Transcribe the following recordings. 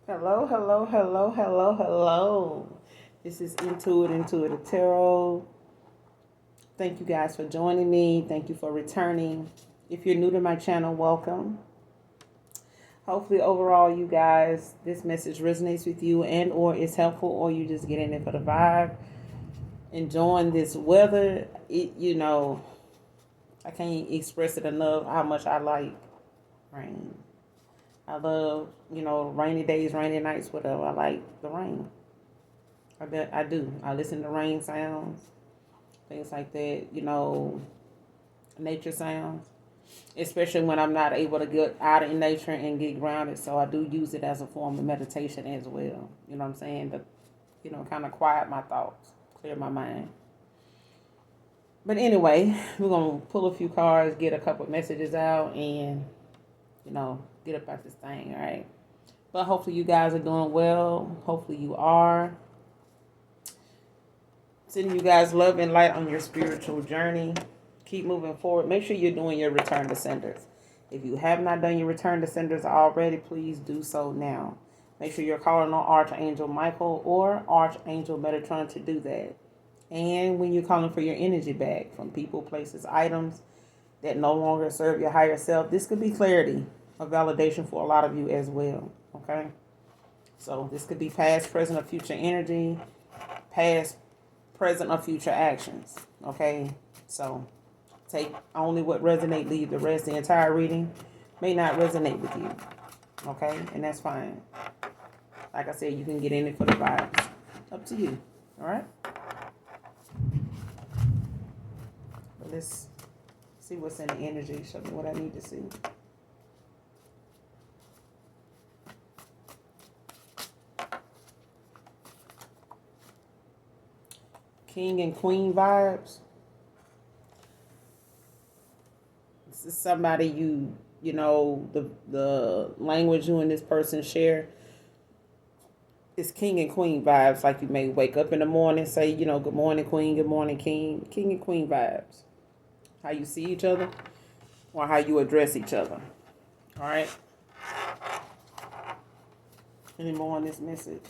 Hello, hello, hello, hello, hello. This is Intuitive Tarot. Thank you guys for joining me. Thank you for returning. If you're new to my channel, welcome. Hopefully, overall, you guys, this message resonates with you and or is helpful, or you just get in it for the vibe. Enjoying this weather. I can't express it enough how much I like rain. I love, rainy days, rainy nights, whatever. I like the rain. I do. I listen to rain sounds, things like that, nature sounds, especially when I'm not able to get out in nature and get grounded. So I do use it as a form of meditation as well. You know what I'm saying? To, kind of quiet my thoughts, clear my mind. But anyway, we're going to pull a few cards, get a couple of messages out, and, get about this thing, all right? But hopefully you guys are doing well. Hopefully you are. Sending you guys love and light on your spiritual journey. Keep moving forward. Make sure you're doing your return to senders. If you have not done your return to senders already, please do so now. Make sure you're calling on Archangel Michael or Archangel Metatron to do that. And when you're calling for your energy back from people, places, items that no longer serve your higher self, this could be clarity or validation for a lot of you as well. Okay? So this could be past, present, or future energy, past, present, or future actions. Okay? So take only what resonate, leave the rest. The entire reading may not resonate with you. Okay? And that's fine. Like I said, you can get in it for the vibes. Up to you. All right? But let's see what's in the energy. Show me what I need to see. King and Queen vibes. This is somebody the language you and this person share. It's King and Queen vibes. Like you may wake up in the morning, say, good morning, Queen, good morning, King. King and Queen vibes. How you see each other or how you address each other. All right? Any more on this message?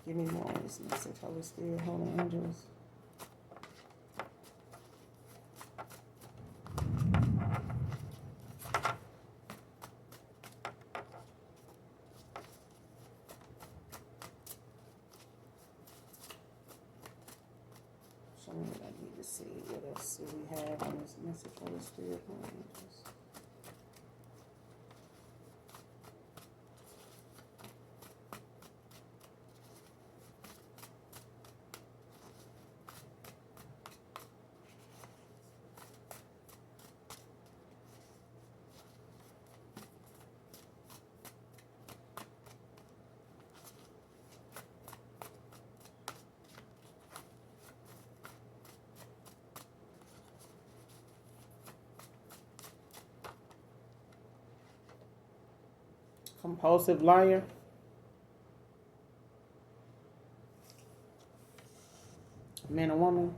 Give me more on this message. Holy Spirit, Holy Angels. Show me what I need to see. What else do we have on this message? Holy Spirit, Holy Angels. Compulsive liar. Man or woman.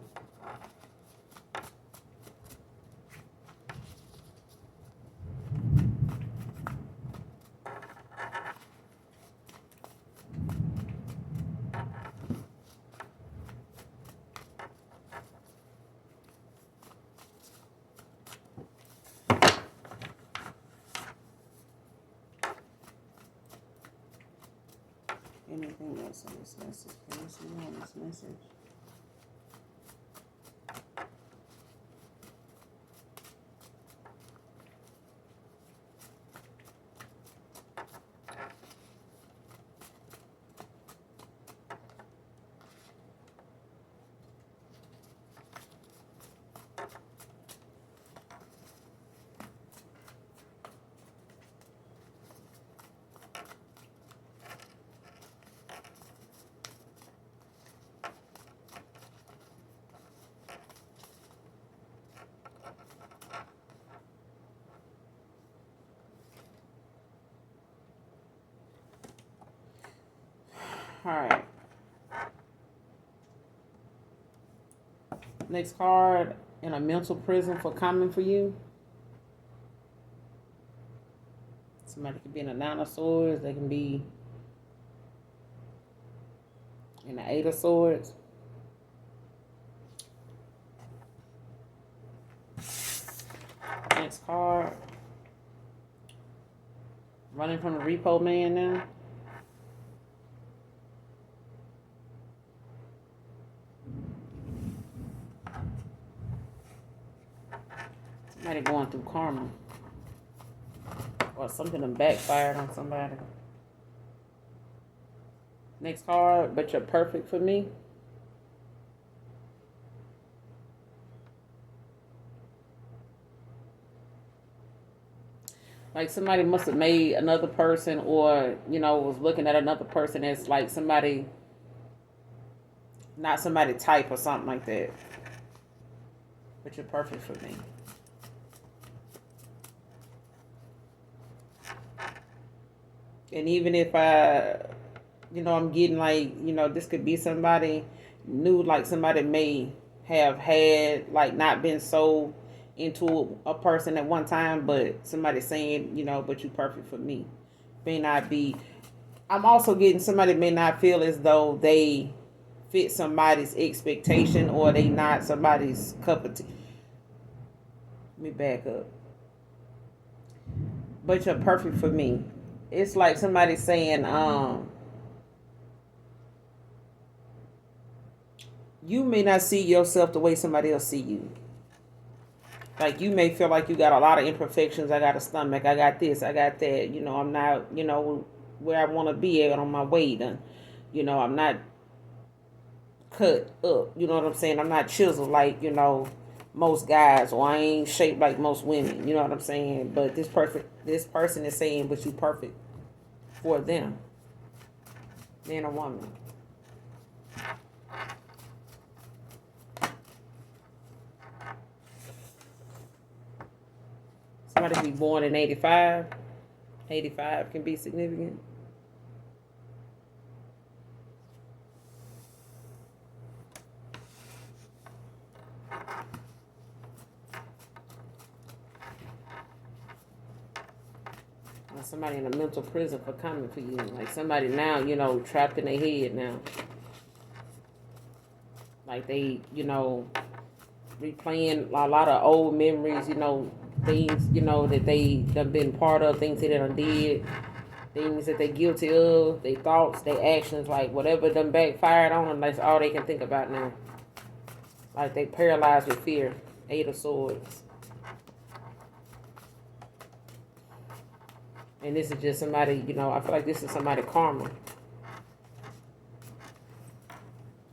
Anything else on this message? Can you see on this message? All right. Next card, in a mental prison for coming for you. Somebody could be in a 9 of swords. They can be in the 8 of swords. Next card. Running from the repo man now. Somebody going through karma. Or something that backfired on somebody. Next card, but you're perfect for me. Like somebody must have made another person, or was looking at another person as like somebody, not somebody type or something like that. But you're perfect for me. And even if I'm getting like, this could be somebody new, like somebody may have had like not been so into a person at one time, but somebody saying, but you perfect for me. May not be. I'm also getting somebody may not feel as though they fit somebody's expectation, or they not somebody's cup of tea. Let me back up. But you're perfect for me. It's like somebody saying, you may not see yourself the way somebody else see you. Like you may feel like you got a lot of imperfections. I got a stomach. I got this. I got that. I'm not, where I want to be at on my weight. And, I'm not cut up. You know what I'm saying? I'm not chiseled like, most guys, or I ain't shaped like most women. You know what I'm saying? But this person is saying, but you perfect for them. Man or woman. Somebody can be born in 85. 85 can be significant. Or somebody in a mental prison for coming for you. Like somebody now, trapped in their head now. Like they, replaying a lot of old memories, things, that they done been part of, things they done did, things that they guilty of, their thoughts, their actions, like whatever done backfired on them, that's all they can think about now. Like they paralyzed with fear. 8 of Swords. And this is just somebody, I feel like this is somebody karma.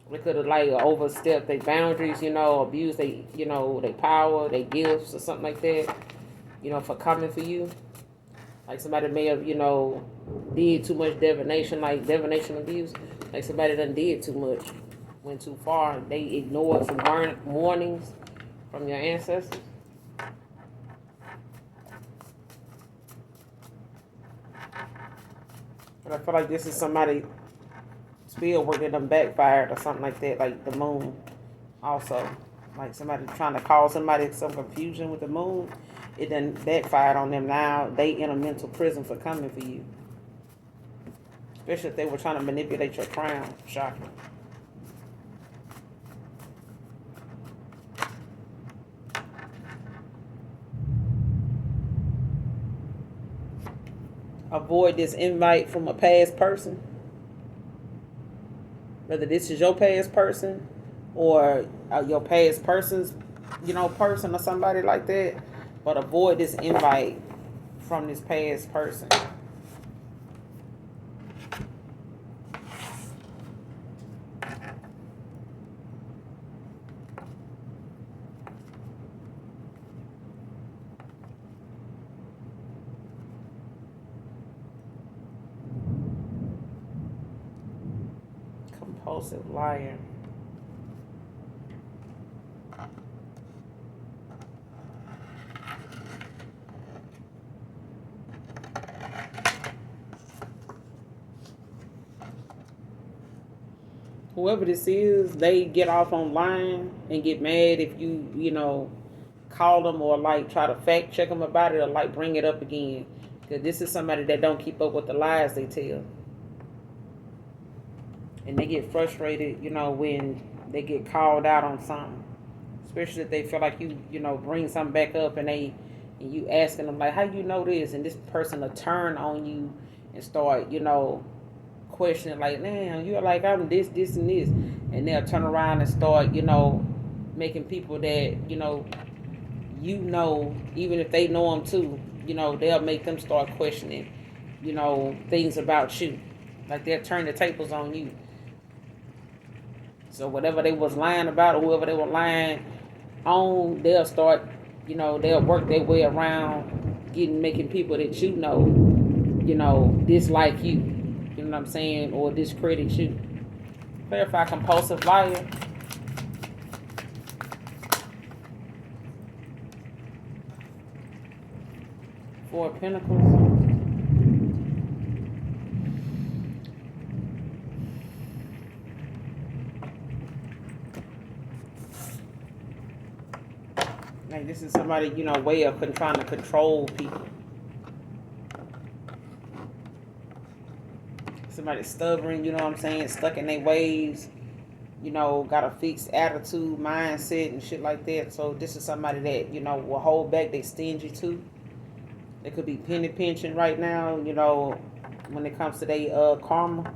They could have like overstepped their boundaries, abused their power, their gifts or something like that, for coming for you. Like somebody may have, did too much divination, like divination abuse. Like somebody done did too much, went too far. They ignored some warnings from your ancestors. But I feel like this is somebody spill work that done backfired or something like that, like the moon also. Like somebody trying to cause somebody some confusion with the moon. It done backfired on them. Now they in a mental prison for coming for you. Especially if they were trying to manipulate your crown chakra. Avoid this invite from a past person. Whether this is your past person or your past person's, person or somebody like that. But avoid this invite from this past person. Compulsive liar. Whoever this is, they get off online and get mad if you, call them or like try to fact check them about it or like bring it up again. Because this is somebody that don't keep up with the lies they tell. And they get frustrated, when they get called out on something. Especially if they feel like you bring something back up and you asking them like, how you know this? And this person will turn on you and start, questioning like, damn, you're like, I'm this, this, and this. And they'll turn around and start, making people that, even if they know them too, they'll make them start questioning, things about you. Like they'll turn the tables on you. So whatever they was lying about or whoever they were lying on, they'll start, they'll work their way around making people that dislike you. You know what I'm saying? Or discredit you. Clarify compulsive liar. Four of Pentacles. Like this is somebody, way of trying to control people. Somebody stubborn, you know what I'm saying, stuck in their ways, got a fixed attitude, mindset, and shit like that. So this is somebody that, will hold back, they stingy too. They could be penny pinching right now, when it comes to their karma.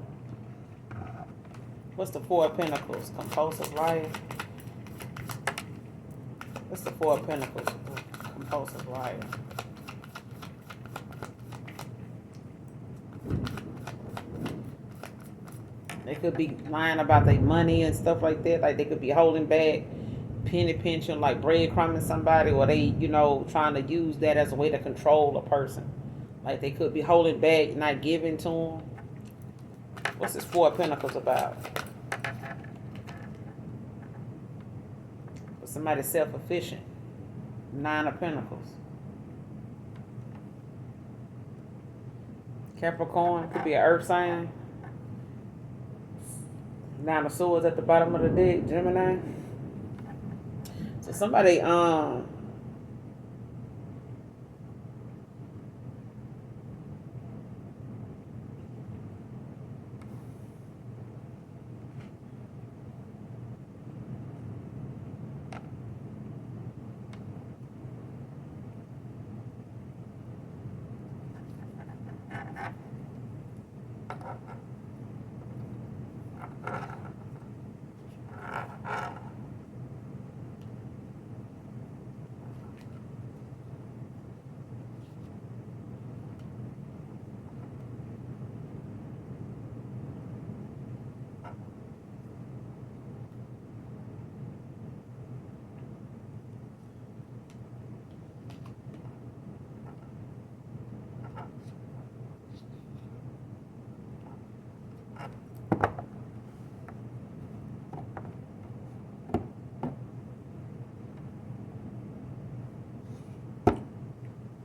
What's the Four of Pentacles? Compulsive liar. What's the Four of Pentacles? Compulsive liar. They could be lying about their money and stuff like that. Like they could be holding back, penny pinching, like breadcrumbing somebody, or they, trying to use that as a way to control a person. Like they could be holding back, not giving to them. What's this Four of Pentacles about? Somebody self-efficient. Nine of Pentacles. Capricorn, could be an earth sign. Nine of Swords at the bottom of the deck. Gemini. So somebody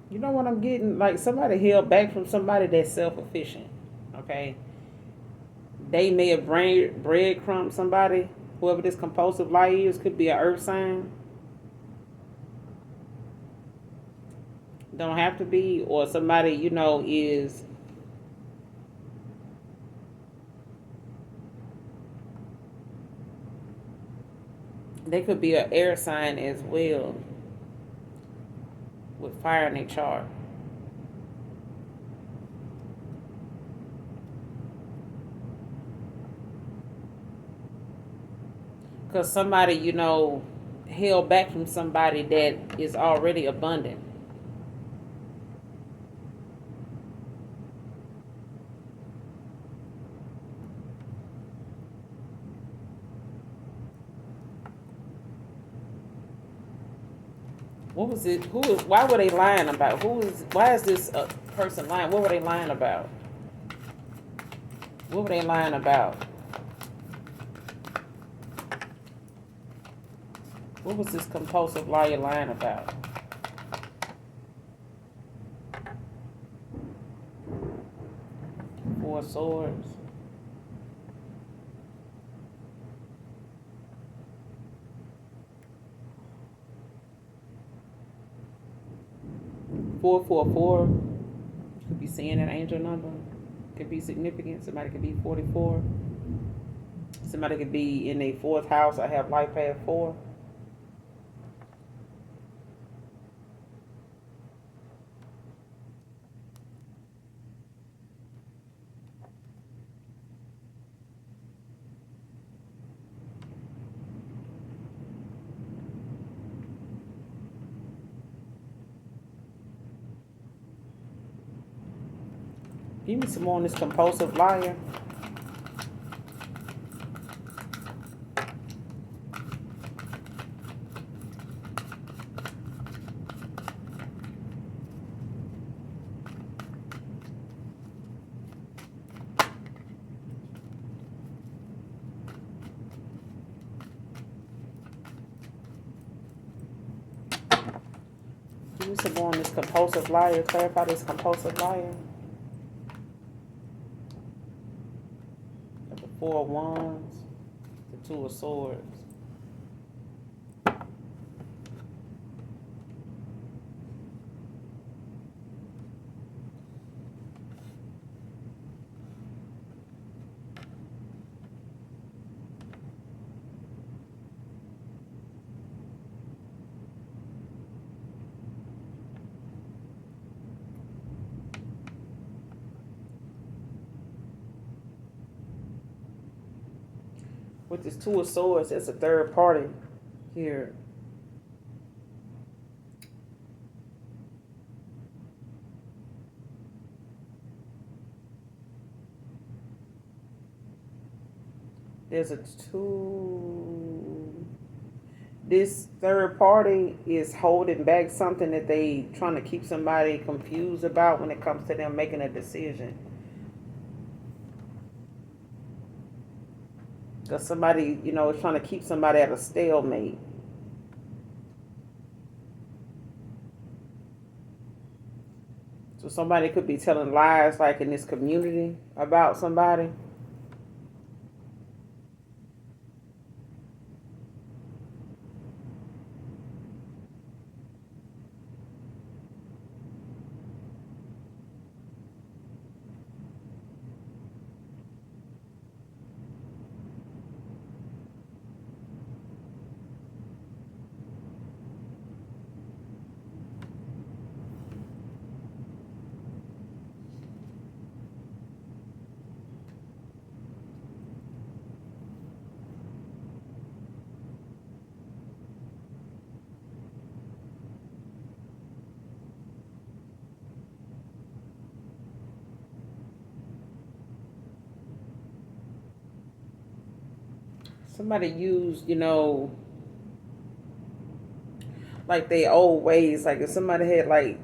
you know what I'm getting? Like somebody held back from somebody that's self-efficient. Okay? They may have breadcrumbed somebody. Whoever this compulsive liar is could be an earth sign. Don't have to be. Or somebody, is... They could be an air sign as well. With fire in their chart. Because somebody, held back from somebody that is already abundant. What was it? Why were they lying about? Why is this person lying? What were they lying about? What were they lying about? What was this compulsive liar lying about? Four of Swords. Four. Could be seeing an angel number. Could be significant. Somebody could be 44. Somebody could be in a fourth house. I have life path 4. Give me some more on this compulsive liar. Give me some more on this compulsive liar. Clarify this compulsive liar. Got the 4 of Wands, the 2 of Swords. With this 2 of Swords, that's a third party here. There's a 2. This third party is holding back something that they trying to keep somebody confused about when it comes to them making a decision. Because somebody, is trying to keep somebody at a stalemate. So somebody could be telling lies like in this community about somebody. Somebody used, like their old ways. Like if somebody had like,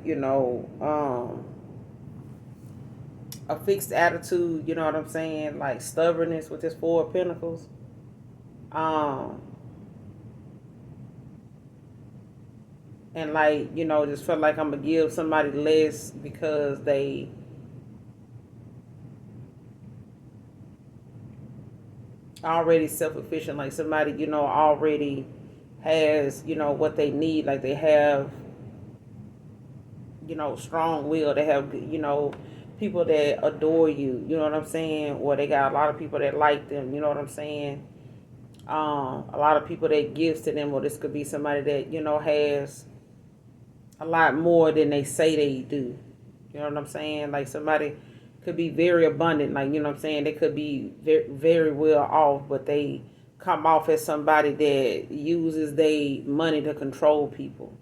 a fixed attitude, you know what I'm saying? Like stubbornness with this 4 of Pentacles. And like, just felt like I'm gonna give somebody less because they already self-efficient. Like somebody, already has, what they need. Like they have, strong will. They have, people that adore you. You know what I'm saying? Or they got a lot of people that like them. You know what I'm saying? A lot of people that gives to them. Or this could be somebody that, has a lot more than they say they do. You know what I'm saying? Like somebody could be very abundant. Like, you know what I'm saying? They could be very, very well off, but they come off as somebody that uses their money to control people.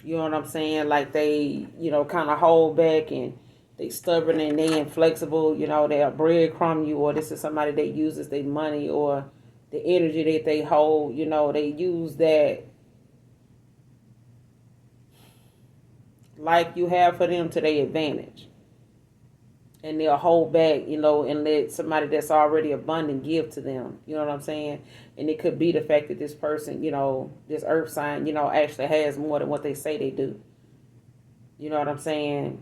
You know what I'm saying? Like they, kind of hold back and they stubborn and they inflexible. They'll breadcrumb you, or this is somebody that uses their money or the energy that they hold. They use that like you have for them to their advantage. And they'll hold back, and let somebody that's already abundant give to them. You know what I'm saying? And it could be the fact that this person, this earth sign, actually has more than what they say they do. You know what I'm saying?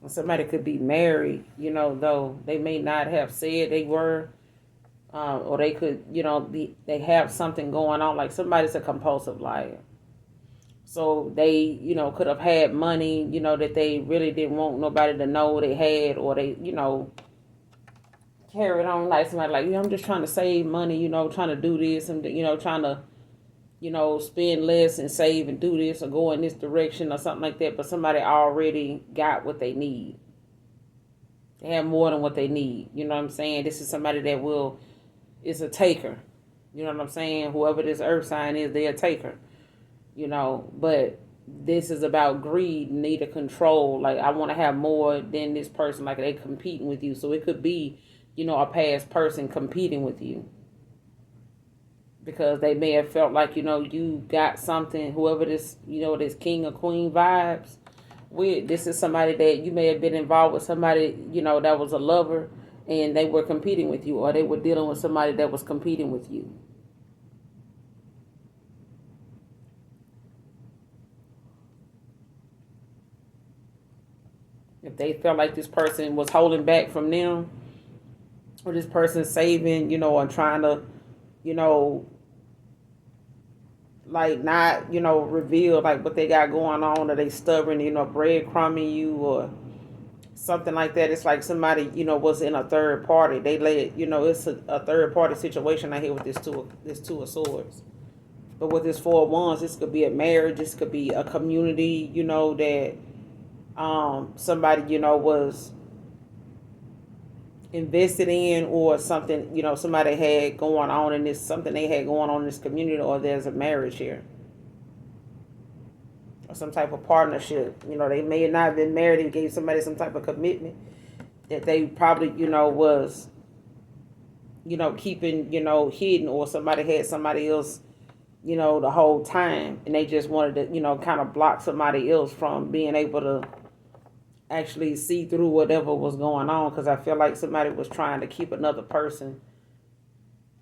Somebody could be married, though they may not have said they were, or they could, they have something going on. Like somebody's a compulsive liar. So they, could have had money, that they really didn't want nobody to know they had, or they, carried on like somebody like, I'm just trying to save money, trying to do this and, trying to, spend less and save and do this or go in this direction or something like that. But somebody already got what they need. They have more than what they need. You know what I'm saying? This is somebody that is a taker. You know what I'm saying? Whoever this earth sign is, they're a taker. But this is about greed, need of control. Like, I want to have more than this person. Like, they competing with you. So it could be, a past person competing with you. Because they may have felt like, you got something, whoever this, this king or queen vibes with. This is somebody that you may have been involved with, somebody, that was a lover, and they were competing with you, or they were dealing with somebody that was competing with you. If they felt like this person was holding back from them, or this person saving, and trying to, you know, like not, reveal like what they got going on, or they stubborn, breadcrumbing you or something like that. It's like somebody, was in a third party. They let, it's a third party situation I hear with this two of swords. But with this four of wands, this could be a marriage, this could be a community, that somebody, was invested in, or something, somebody had going on in this, something they had going on in this community, or there's a marriage here. Or some type of partnership. They may not have been married, they gave somebody some type of commitment that they probably, was, keeping, hidden, or somebody had somebody else, the whole time, and they just wanted to, kind of block somebody else from being able to actually see through whatever was going on, because I feel like somebody was trying to keep another person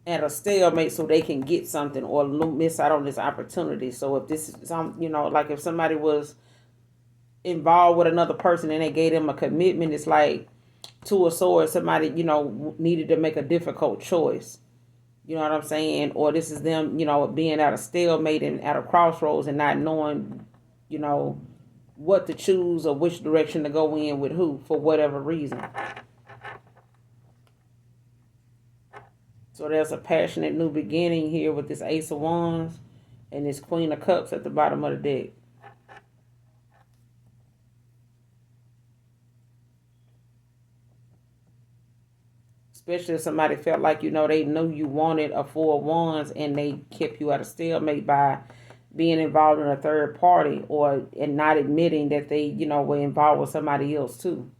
at a stalemate so they can get something or miss out on this opportunity. So if this is like if somebody was involved with another person and they gave them a commitment, it's like two of swords, somebody, needed to make a difficult choice. You know what I'm saying? Or this is them, being at a stalemate and at a crossroads and not knowing, what to choose or which direction to go in with who for whatever reason. So there's a passionate new beginning here with this Ace of Wands and this Queen of Cups at the bottom of the deck. Especially if somebody felt like, they knew you wanted a Four of Wands and they kept you at a stalemate by being involved in a third party, and not admitting that they, were involved with somebody else too.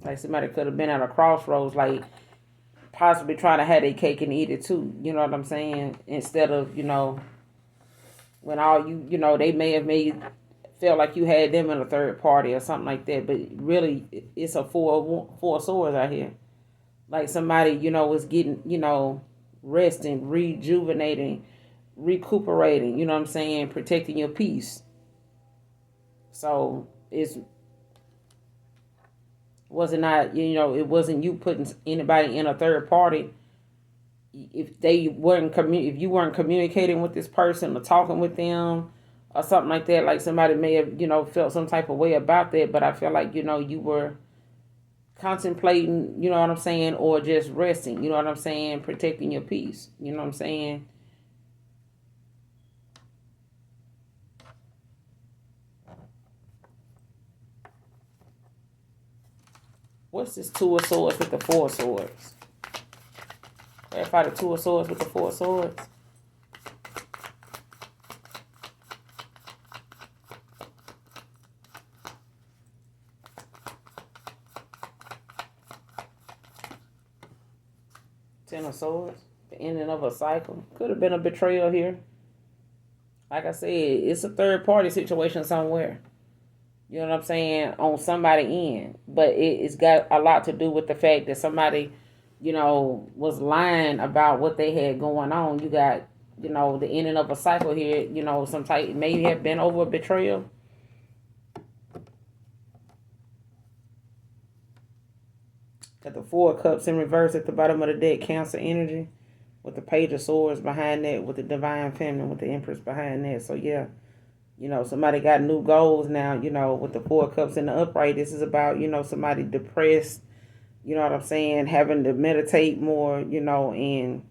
Like somebody could have been at a crossroads, like possibly trying to have their cake and eat it too. You know what I'm saying? Instead of, when all they may have felt like you had them in a third party or something like that. But really, it's a four of swords out here. Like somebody, was getting, resting, rejuvenating, recuperating, you know what I'm saying, protecting your peace. So it wasn't you putting anybody in a third party. If you weren't communicating with this person or talking with them or something like that, like somebody may have, felt some type of way about that, but I feel like, you were contemplating, you know what I'm saying, or just resting, you know what I'm saying, protecting your peace, you know what I'm saying. What's this Two of Swords with the Four of Swords? Clarify the Two of Swords with the Four of Swords. Ten of Swords. The ending of a cycle. Could have been a betrayal here. Like I said, it's a third party situation somewhere. You know what I'm saying? On somebody's end. But it's got a lot to do with the fact that somebody, was lying about what they had going on. You got, the ending of a cycle here, some type, maybe have been over a betrayal. Got the Four of Cups in reverse at the bottom of the deck, Cancer energy, with the Page of Swords behind that, with the Divine Feminine, with the Empress behind that. So yeah, somebody got new goals now, with the Four of Cups in the upright. This is about, somebody depressed, you know what I'm saying, having to meditate more, and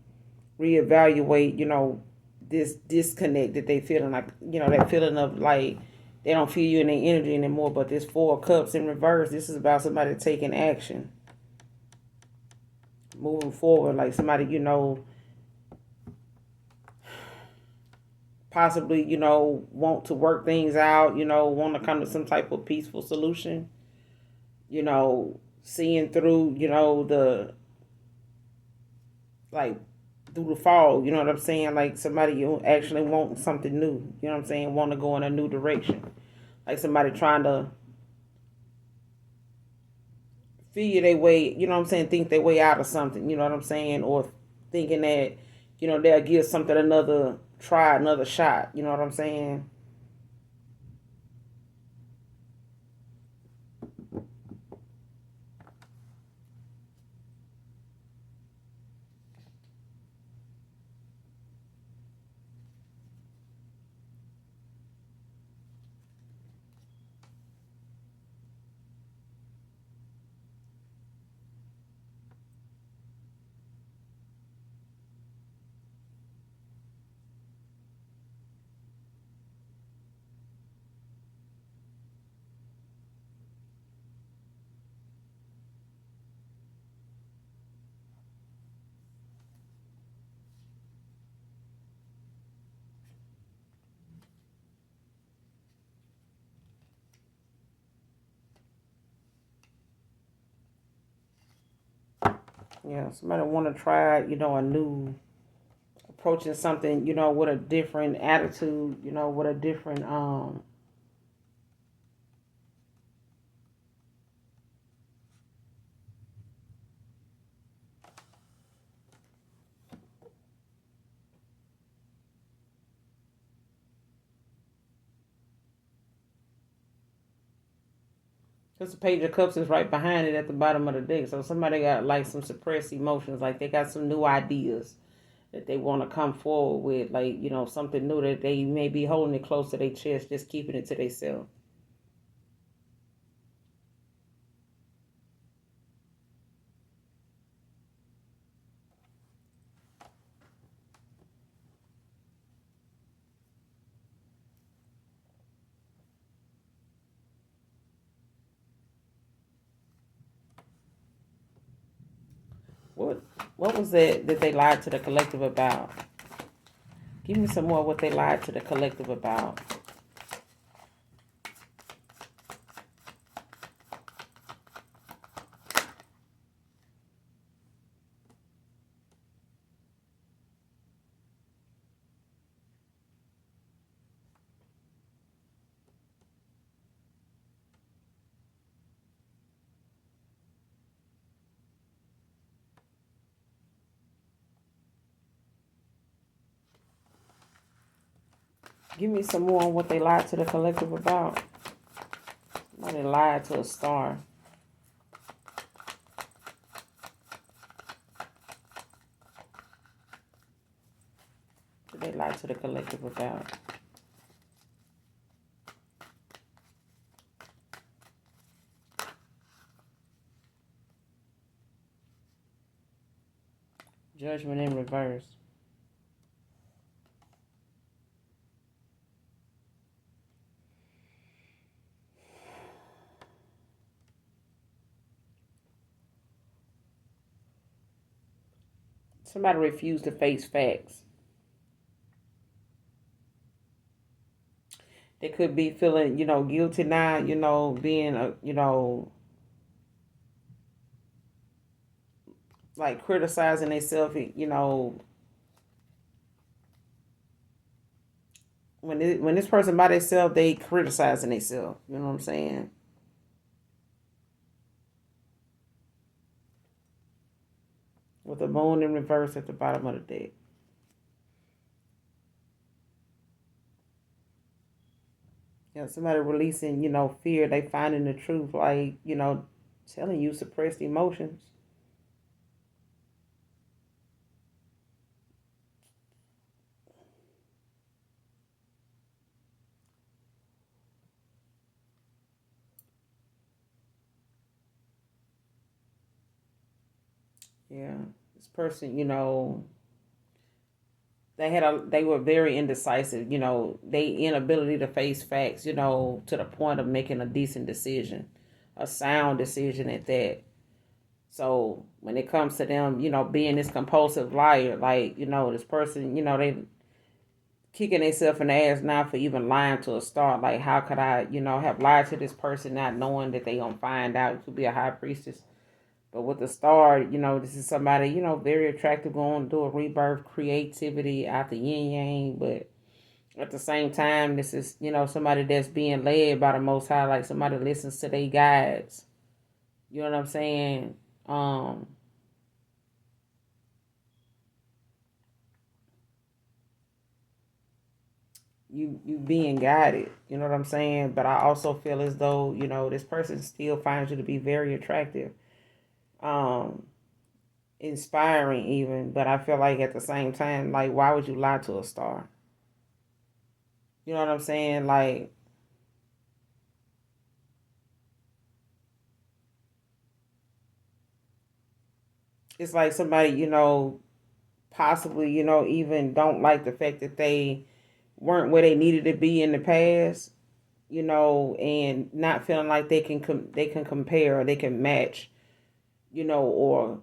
reevaluate, this disconnect that they feeling, like, that feeling of like they don't feel you in their energy anymore. But this Four of Cups in reverse, this is about somebody taking action, moving forward, like somebody, possibly, want to work things out, want to come to some type of peaceful solution, seeing through, the, like, through the fall, you know what I'm saying? Like somebody, you actually want something new, you know what I'm saying? Want to go in a new direction. Like somebody trying to figure their way, you know what I'm saying? Think their way out of something, you know what I'm saying? Or thinking that, they'll give something another try, another shot, you know what I'm saying? Yeah, somebody want to try, a new, approaching something, with a different attitude, with a different, because the Page of Cups is right behind it at the bottom of the deck. So somebody got like some suppressed emotions, like they got some new ideas that they want to come forward with, like, something new that they may be holding it close to their chest, just keeping it to themselves. What what was that they lied to the collective about? Give me some more of what they lied to the collective about. Give me some more on what they lied to the collective about. Why they lied to a star. What they lied to the collective about. Judgment in reverse. Somebody refused to face facts. They could be feeling, guilty now, being a, like criticizing themselves, when this person by themselves, they criticizing themselves. You know what I'm saying? With the moon in reverse at the bottom of the deck. Somebody releasing, fear. They finding the truth, like, telling you suppressed emotions. Yeah. This person, they were very indecisive, they inability to face facts, to the point of making a decent decision, a sound decision at that. So when it comes to them, being this compulsive liar, like, this person, they kicking themselves in the ass now for even lying to a star. Like, how could I, have lied to this person not knowing that they gonna find out? It could be a high priestess. But with the star, this is somebody, very attractive, going to do a rebirth, creativity out the yin yang. But at the same time, this is, somebody that's being led by the Most High, like somebody listens to their guides. You know what I'm saying? You being guided. You know what I'm saying? But I also feel as though, this person still finds you to be very attractive. Um, Inspiring even, but I feel like at the same time, like, why would you lie to a star? You know what I'm saying? Like, it's like somebody, possibly, even don't like the fact that they weren't where they needed to be in the past, and not feeling like they can compare or they can match, or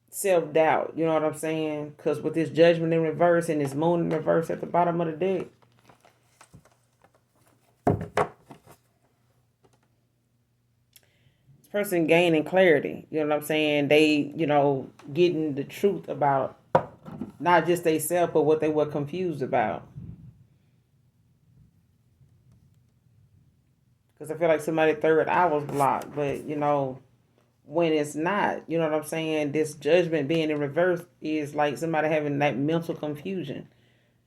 self doubt. You know what I'm saying? Because with this judgment in reverse and this moon in reverse at the bottom of the deck, this person gaining clarity. You know what I'm saying? They, getting the truth about not just they self, but what they were confused about. Because I feel like somebody third eye was blocked, but when it's not, you know what I'm saying? This judgment being in reverse is like somebody having that mental confusion.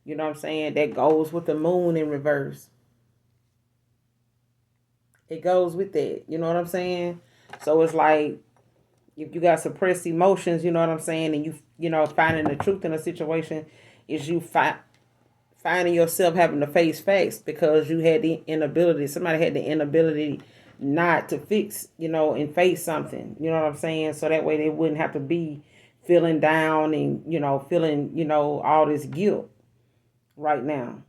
You know what I'm saying? That goes with the moon in reverse. It goes with that. You know what I'm saying? So it's like if you got suppressed emotions, you know what I'm saying, and finding the truth in a situation is you finding yourself having to face facts because you had the inability. Somebody had the inability not to fix, and face something. You know what I'm saying? So that way they wouldn't have to be feeling down and feeling all this guilt right now.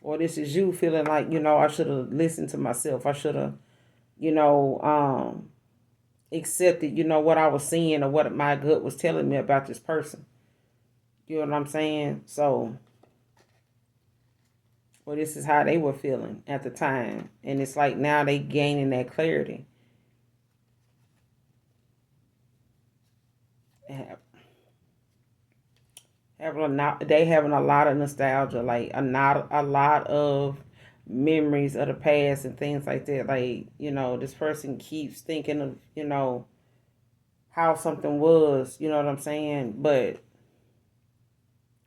Or this is you feeling like, I should have listened to myself. I should have, you know, um, accepted, what I was seeing or what my gut was telling me about this person. You know what I'm saying? So, well, this is how they were feeling at the time. And it's like now they gaining that clarity. They having a lot of nostalgia, like a lot of memories of the past and things like that. Like, this person keeps thinking of, how something was, you know what I'm saying? But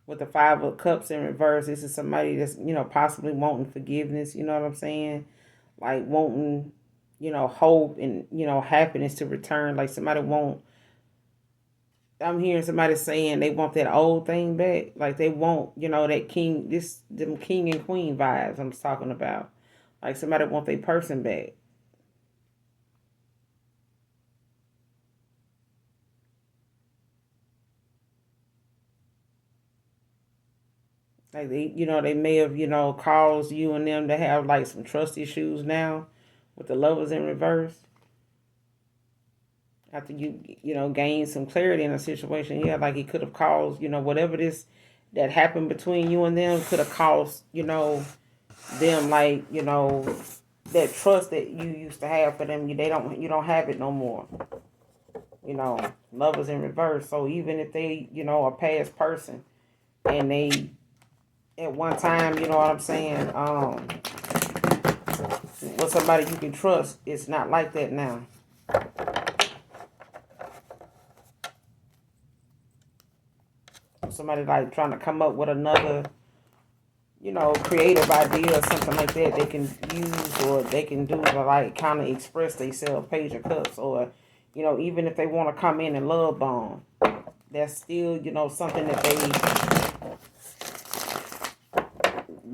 with the Five of Cups in reverse, this is somebody that's, possibly wanting forgiveness, you know what I'm saying? Like wanting, hope and, happiness to return. Like somebody want I'm hearing somebody saying they want that old thing back. Like they want, that them king and queen vibes I'm talking about. Like somebody want their person back. Like they may have, caused you and them to have like some trust issues now with the lovers in reverse. After gain some clarity in a situation, yeah, like it could have caused, whatever this that happened between you and them could have caused, them like, that trust that you used to have for them, you don't have it no more. Lovers in reverse. So even if they, a past person and they at one time, you know what I'm saying, with somebody you can trust, it's not like that now. Somebody like trying to come up with another, creative idea or something like that they can use or they can do to like kind of express themselves, Page of Cups, or, even if they want to come in and love bomb, that's still, something that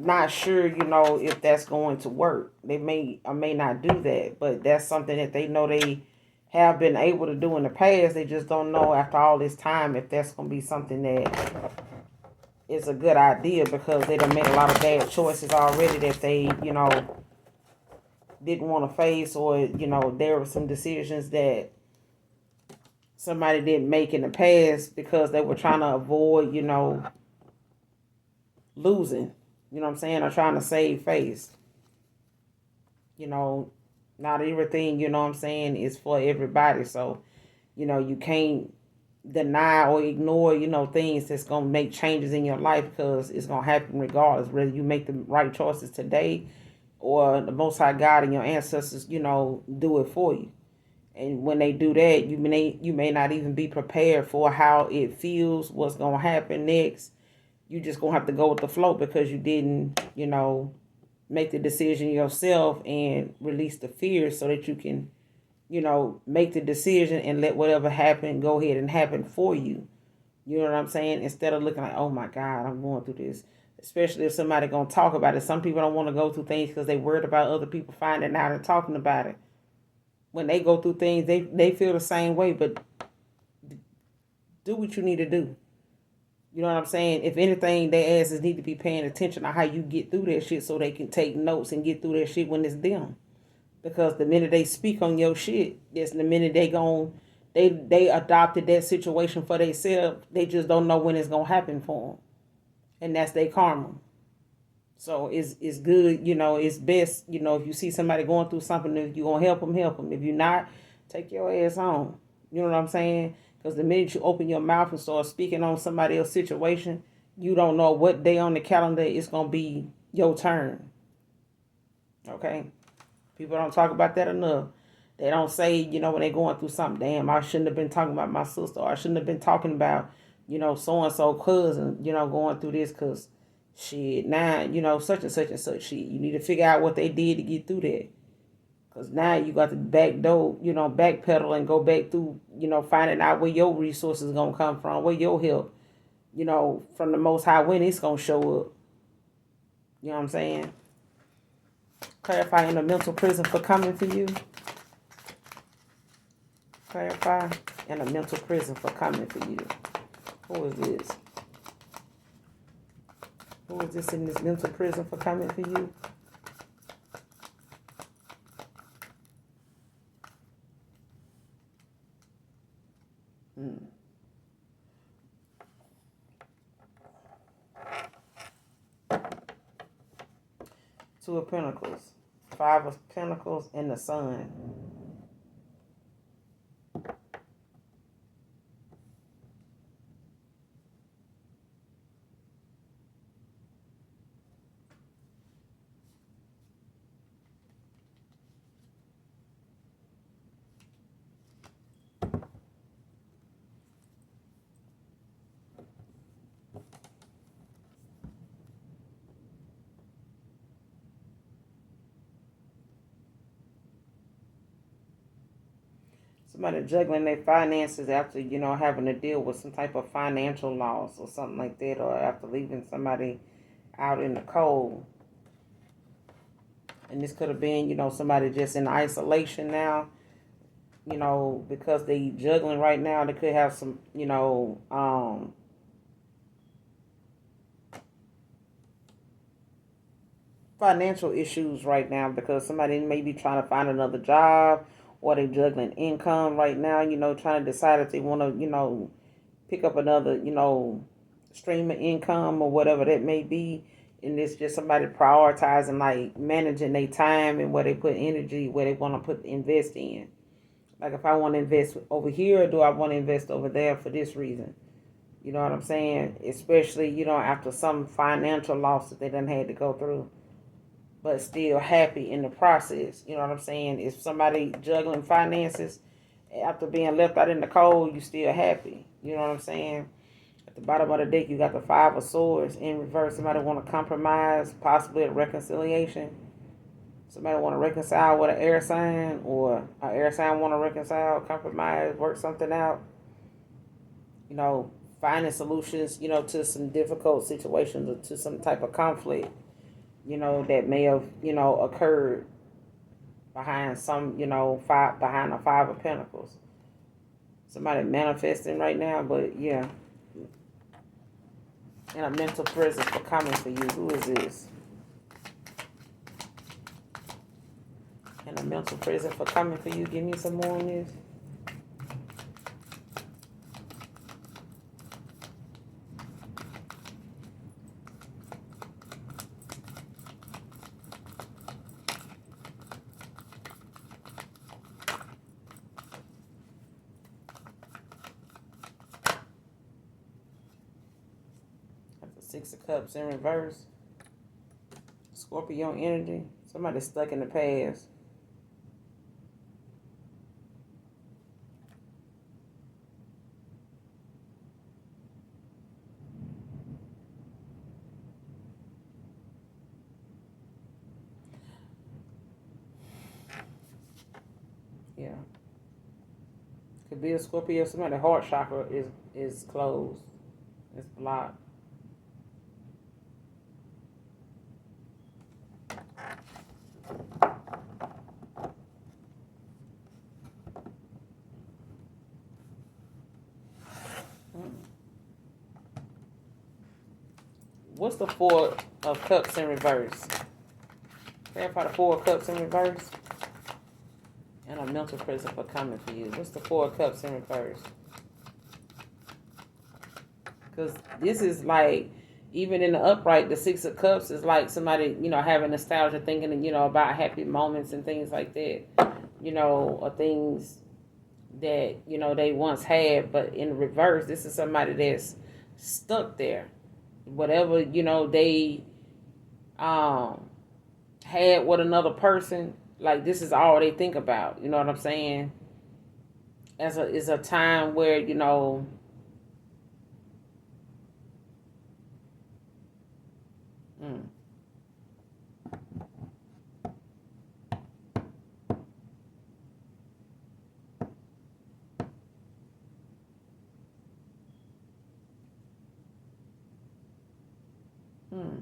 not sure, if that's going to work. They may or may not do that, but that's something that they know they have been able to do in the past. They just don't know after all this time if that's going to be something that is a good idea, because they done made a lot of bad choices already that they, didn't want to face, or, there were some decisions that somebody didn't make in the past because they were trying to avoid, losing, you know what I'm saying, or trying to save face. Not everything, what I'm saying, is for everybody. So, you can't deny or ignore, things that's going to make changes in your life, because it's going to happen regardless, whether you make the right choices today or the Most High God and your ancestors, do it for you. And when they do that, you may not even be prepared for how it feels, what's going to happen next. You just going to have to go with the flow, because you didn't, make the decision yourself and release the fear, so that you can, make the decision and let whatever happen go ahead and happen for you. You know what I'm saying? Instead of looking like, oh my God, I'm going through this. Especially if somebody going to talk about it. Some people don't want to go through things because they worried about other people finding out and talking about it. When they go through things, they feel the same way, but do what you need to do. You know what I'm saying? If anything, their asses need to be paying attention to how you get through that shit, so they can take notes and get through that shit when it's them. Because the minute they speak on your shit, that's the minute they adopted that situation for themselves. They just don't know when it's gonna happen for them, and that's their karma. So it's good, it's best, if you see somebody going through something, if you're gonna help them, help them. If you're not, take your ass on. You know what I'm saying? Because the minute you open your mouth and start speaking on somebody else's situation, you don't know what day on the calendar it's gonna be your turn. Okay? People don't talk about that enough. They don't say, when they're going through something, damn, I shouldn't have been talking about my sister, or I shouldn't have been talking about, so-and-so cousin, going through this, because shit, now, such and such and such shit. You need to figure out what they did to get through that. Because now you got to backpedal and go back through, finding out where your resources going to come from, where your help, from the Most High, when it's going to show up. You know what I'm saying? Clarify, in a mental prison for coming for you. Clarify, in a mental prison for coming for you. Who is this? Who is this in this mental prison for coming for you? Two of Pentacles. Five of Pentacles and the Sun. Somebody juggling their finances after, having to deal with some type of financial loss or something like that, or after leaving somebody out in the cold. And this could have been, somebody just in isolation now, because they juggling right now. They could have some, financial issues right now, because somebody may be trying to find another job, or they juggling income right now, trying to decide if they want to, pick up another, stream of income or whatever that may be. And it's just somebody prioritizing, like managing their time and where they put energy, where they want to invest in. Like, if I want to invest over here, or do I want to invest over there for this reason? You know what I'm saying? Especially, after some financial loss that they done had to go through, but still happy in the process. You know what I'm saying? If somebody juggling finances after being left out in the cold, you still happy. You know what I'm saying? At the bottom of the deck, you got the Five of Swords in reverse. Somebody want to compromise, possibly a reconciliation. Somebody want to reconcile with an air sign, or an air sign want to reconcile, compromise, work something out. Finding solutions, to some difficult situations or to some type of conflict. that may have, occurred behind some, behind the Five of Pentacles. Somebody manifesting right now, but yeah. And a mental presence for coming for you. Who is this? And a mental presence for coming for you. Give me some more on this. Six of Cups in reverse. Scorpio energy. Somebody stuck in the past. Yeah. Could be a Scorpio. Somebody's heart chakra is closed. It's blocked. What's the Four of Cups in reverse? Clarify the Four of Cups in reverse. And a mental present for coming for you. What's the Four of Cups in reverse? Because this is like, even in the upright, the Six of Cups is like somebody, having nostalgia, thinking, about happy moments and things like that. Or things that, they once had. But in reverse, this is somebody that's stuck there. Whatever, they had with another person, like this is all they think about. You know what I'm saying? It's a time where, mm, mm.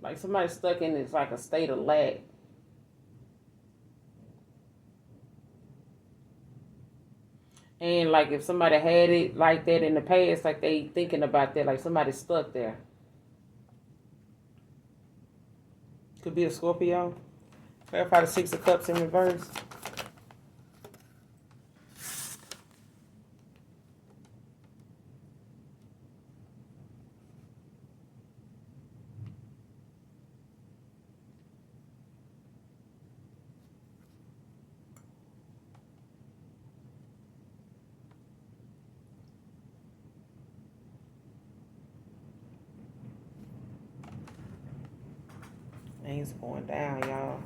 Like somebody stuck in it's like a state of lack. And like if somebody had it like that in the past, like they thinking about that, like somebody stuck there. Could be a Scorpio. Clarify the Six of Cups in reverse. Things going down, y'all.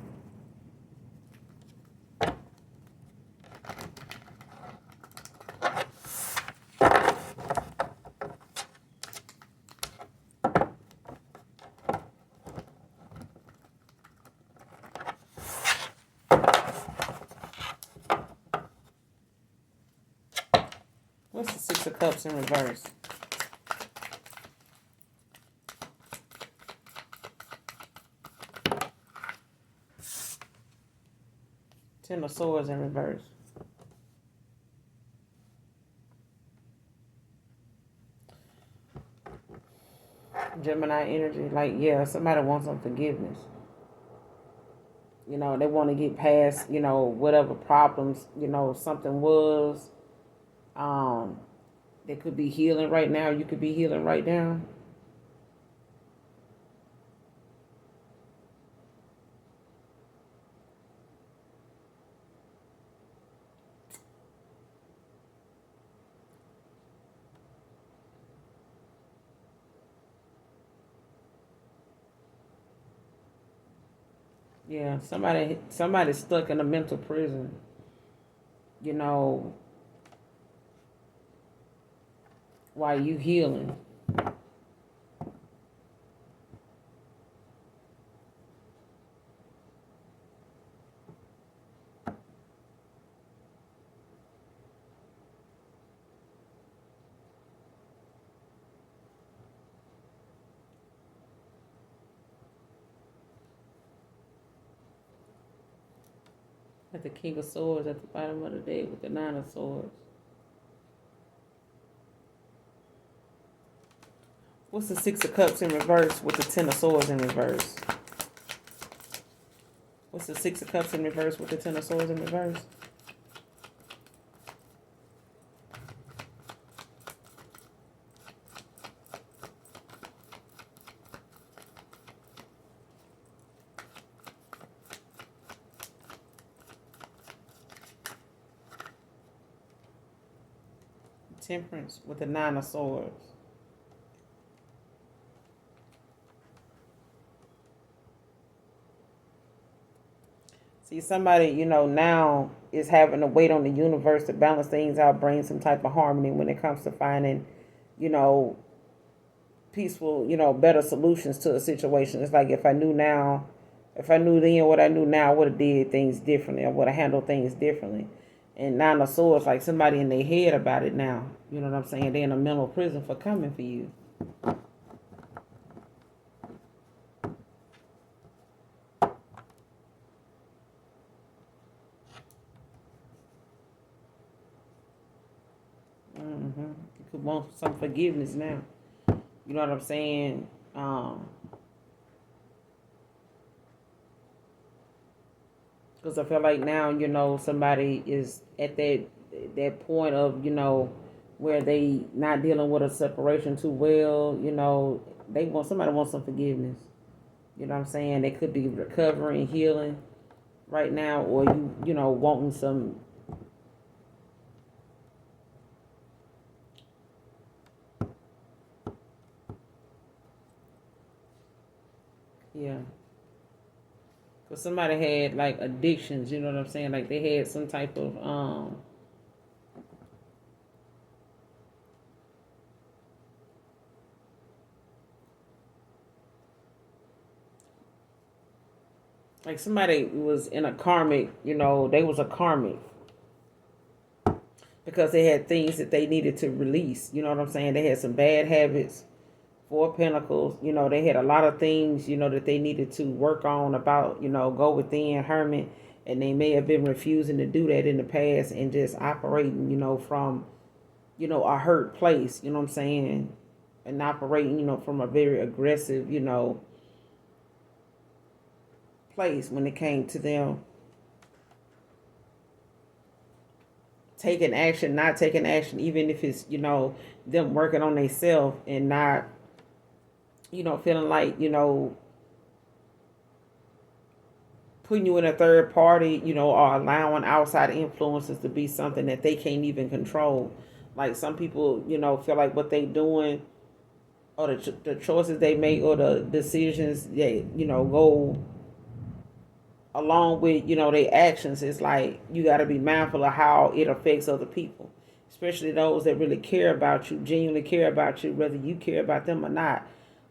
What's the Six of Cups in reverse? Ten of Swords in reverse. Gemini energy, like, yeah, somebody wants some forgiveness. They want to get past, whatever problems, something was. They could be healing right now. You could be healing right now. Yeah, somebody's stuck in a mental prison. While you healing. At the King of Swords at the bottom of the deck with the Nine of Swords. What's the Six of Cups in reverse with the Ten of Swords in reverse? What's the Six of Cups in reverse with the Ten of Swords in reverse? Temperance with the Nine of Swords. See, somebody, now is having to wait on the universe to balance things out, bring some type of harmony when it comes to finding, you know, peaceful, better solutions to a situation. It's like if I knew then what I knew now, I would have did things differently. I would have handled things differently. And Nine of Swords, like somebody in their head about it now. You know what I'm saying? They're in a mental prison for coming for you. You could want some forgiveness now. You know what I'm saying? Because I feel like now, somebody is at that point of, where they not dealing with a separation too well. Somebody wants some forgiveness. You know what I'm saying? They could be recovering, healing right now, or wanting some. Yeah. Because somebody had like addictions, you know what I'm saying? Like they had some type of like somebody was in a karmic, they was a karmic because they had things that they needed to release. You know what I'm saying? They had some bad habits. Four Pentacles, they had a lot of things, that they needed to work on about, go within, hermit, and they may have been refusing to do that in the past and just operating, from, a hurt place, you know what I'm saying? And operating, from a very aggressive, place when it came to them taking action, not taking action, even if it's, them working on themselves and not, feeling like, putting you in a third party, or allowing outside influences to be something that they can't even control. Like some people, feel like what they doing or the choices they make or the decisions they, go along with, their actions. It's like you got to be mindful of how it affects other people, especially those that really care about you, genuinely care about you, whether you care about them or not.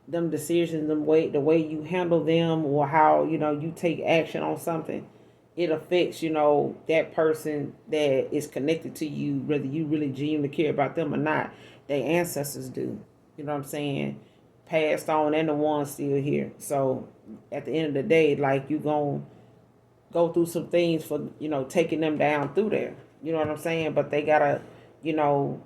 Them decisions, the way you handle them, or how you take action on something, it affects that person that is connected to you, whether you really genuinely care about them or not. Their ancestors do. You know what I'm saying? Passed on and the ones still here. So at the end of the day, like you gonna go through some things for taking them down through there. You know what I'm saying? But they gotta you know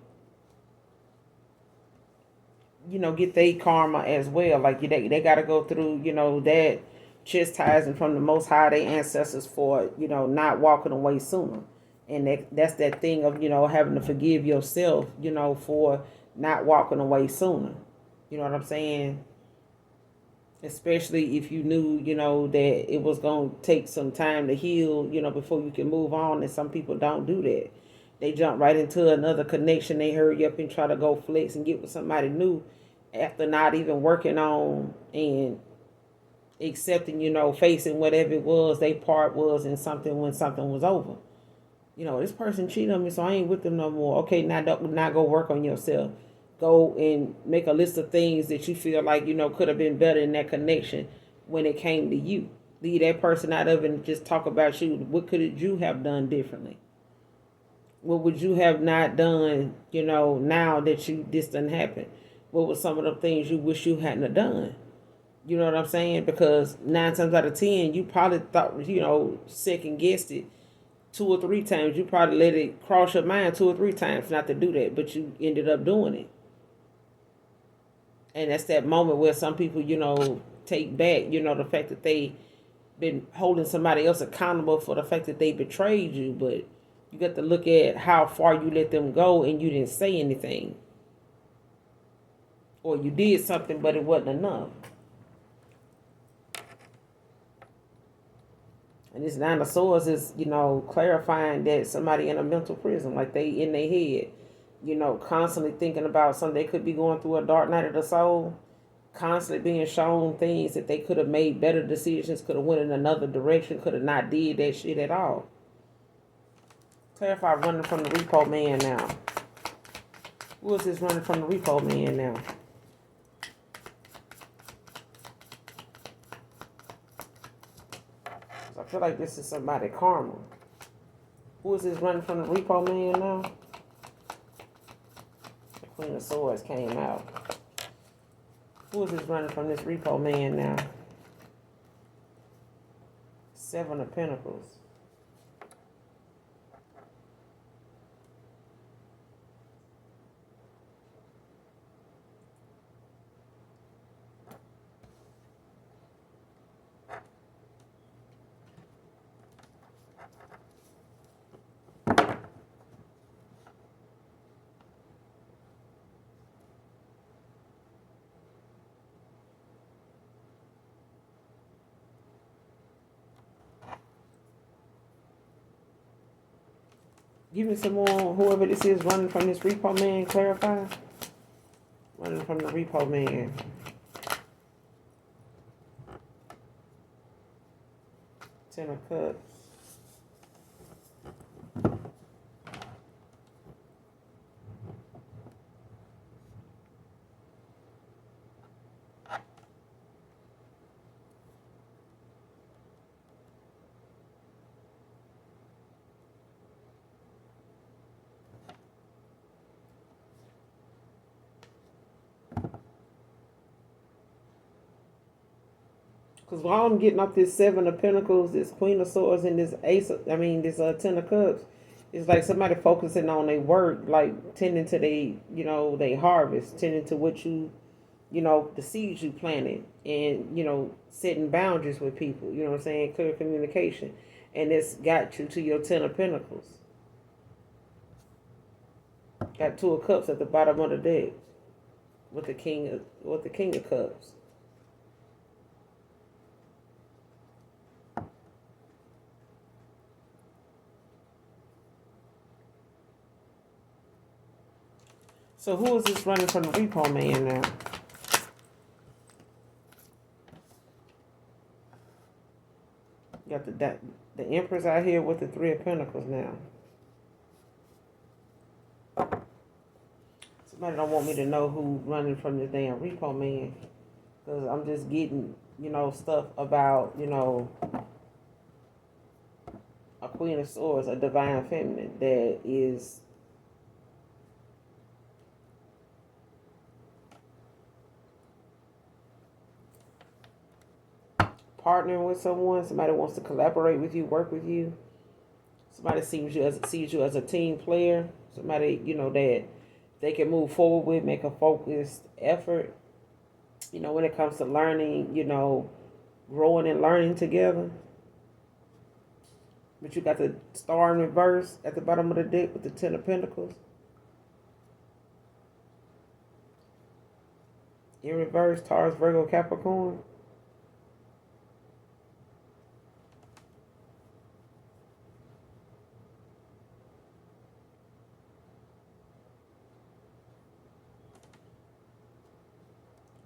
get their karma as well. Like they got to go through, that chastising from the Most High, their ancestors for, not walking away sooner. And that's that thing of, having to forgive yourself, for not walking away sooner. You know what I'm saying? Especially if you knew, that it was going to take some time to heal, before you can move on. And some people don't do that. They jump right into another connection. They hurry up and try to go flex and get with somebody new after not even working on and accepting, facing whatever it was they part was in something when something was over. This person cheated on me, so I ain't with them no more. Okay, now go work on yourself. Go and make a list of things that you feel like, could have been better in that connection when it came to you. Leave that person out of it and just talk about you. What could you have done differently? What would you have not done, now that this didn't happen? What were some of the things you wish you hadn't have done? You know what I'm saying? Because 9 times out of 10, you probably thought, second guessed it 2 or 3 times. You probably let it cross your mind 2 or 3 times not to do that, but you ended up doing it. And that's that moment where some people, take back, the fact that they been holding somebody else accountable for the fact that they betrayed you, but you got to look at how far you let them go and you didn't say anything. Or you did something, but it wasn't enough. And this Nine of Swords is, clarifying that somebody in a mental prison, like they in their head, constantly thinking about something. They could be going through a dark night of the soul, constantly being shown things that they could have made better decisions, could have went in another direction, could have not did that shit at all. Clarify running from the repo man now. Who is this running from the repo man now? I feel like this is somebody karma. Who is this running from the repo man now? The Queen of Swords came out. Who is this running from this repo man now? Seven of Pentacles. Give me some more, whoever this is running from this repo man, clarify. Running from the repo man. Ten of Cups. Because while I'm getting up this Seven of Pentacles, this Queen of Swords, and this this Ten of Cups, it's like somebody focusing on their work, like tending to they harvest, tending to what the seeds you planted, and, setting boundaries with people, you know what I'm saying? Clear communication. And it's got you to your Ten of Pentacles. Got Two of Cups at the bottom of the deck with the King of Cups. So who is this running from the repo man now? Got the Empress out here with the Three of Pentacles now. Somebody don't want me to know who running from this damn repo man. Because I'm just getting, stuff about, a Queen of Swords, a divine feminine that is partnering with someone. Somebody wants to collaborate with you, work with you. Somebody sees you as a team player. Somebody, that they can move forward with, make a focused effort. When it comes to learning, growing and learning together. But you got the Star in reverse at the bottom of the deck with the Ten of Pentacles. In reverse, Taurus, Virgo, Capricorn.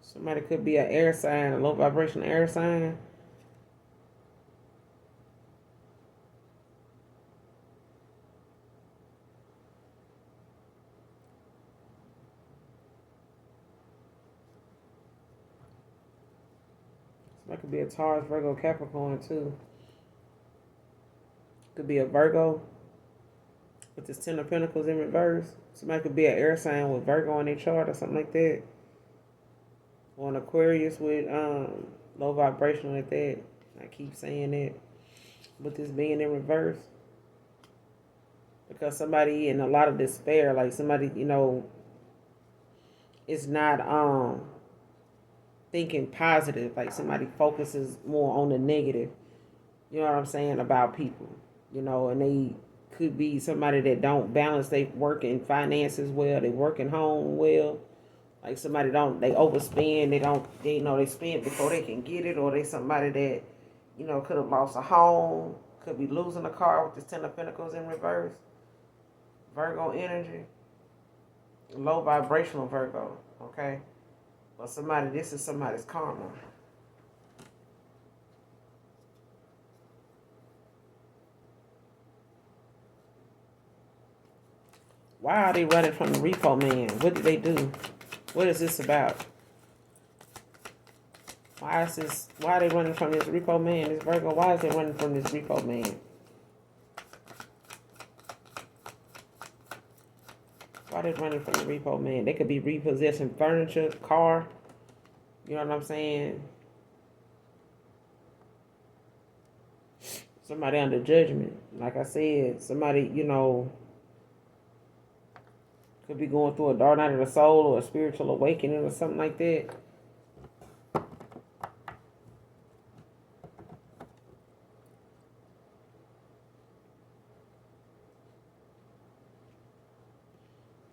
Somebody could be an air sign, a low vibration air sign. Somebody could be a Taurus, Virgo, Capricorn too. Could be a Virgo with this Ten of Pentacles in reverse. Somebody could be an air sign with Virgo on their chart or something like that. Or an Aquarius with low vibration like that. I keep saying that. With this being in reverse. because somebody in a lot of despair, like somebody, is not thinking positive, like somebody focuses more on the negative, you know what I'm saying, about people, and they could be somebody that don't balance they work and finances well, they work and home well. Like somebody don't they overspend, they spend before they can get it, or they somebody that, could have lost a home, could be losing a car with this Ten of Pentacles in reverse. Virgo energy, low vibrational Virgo, okay? But this is somebody's karma. Why are they running from the repo man? What did they do? What is this about? Why are they running from this repo man, this Virgo? Why is they running from this repo man? Why are they running from the repo man? They could be repossessing furniture, car. You know what I'm saying? Somebody under judgment. Like I said, somebody, could be going through a dark night of the soul or a spiritual awakening or something like that.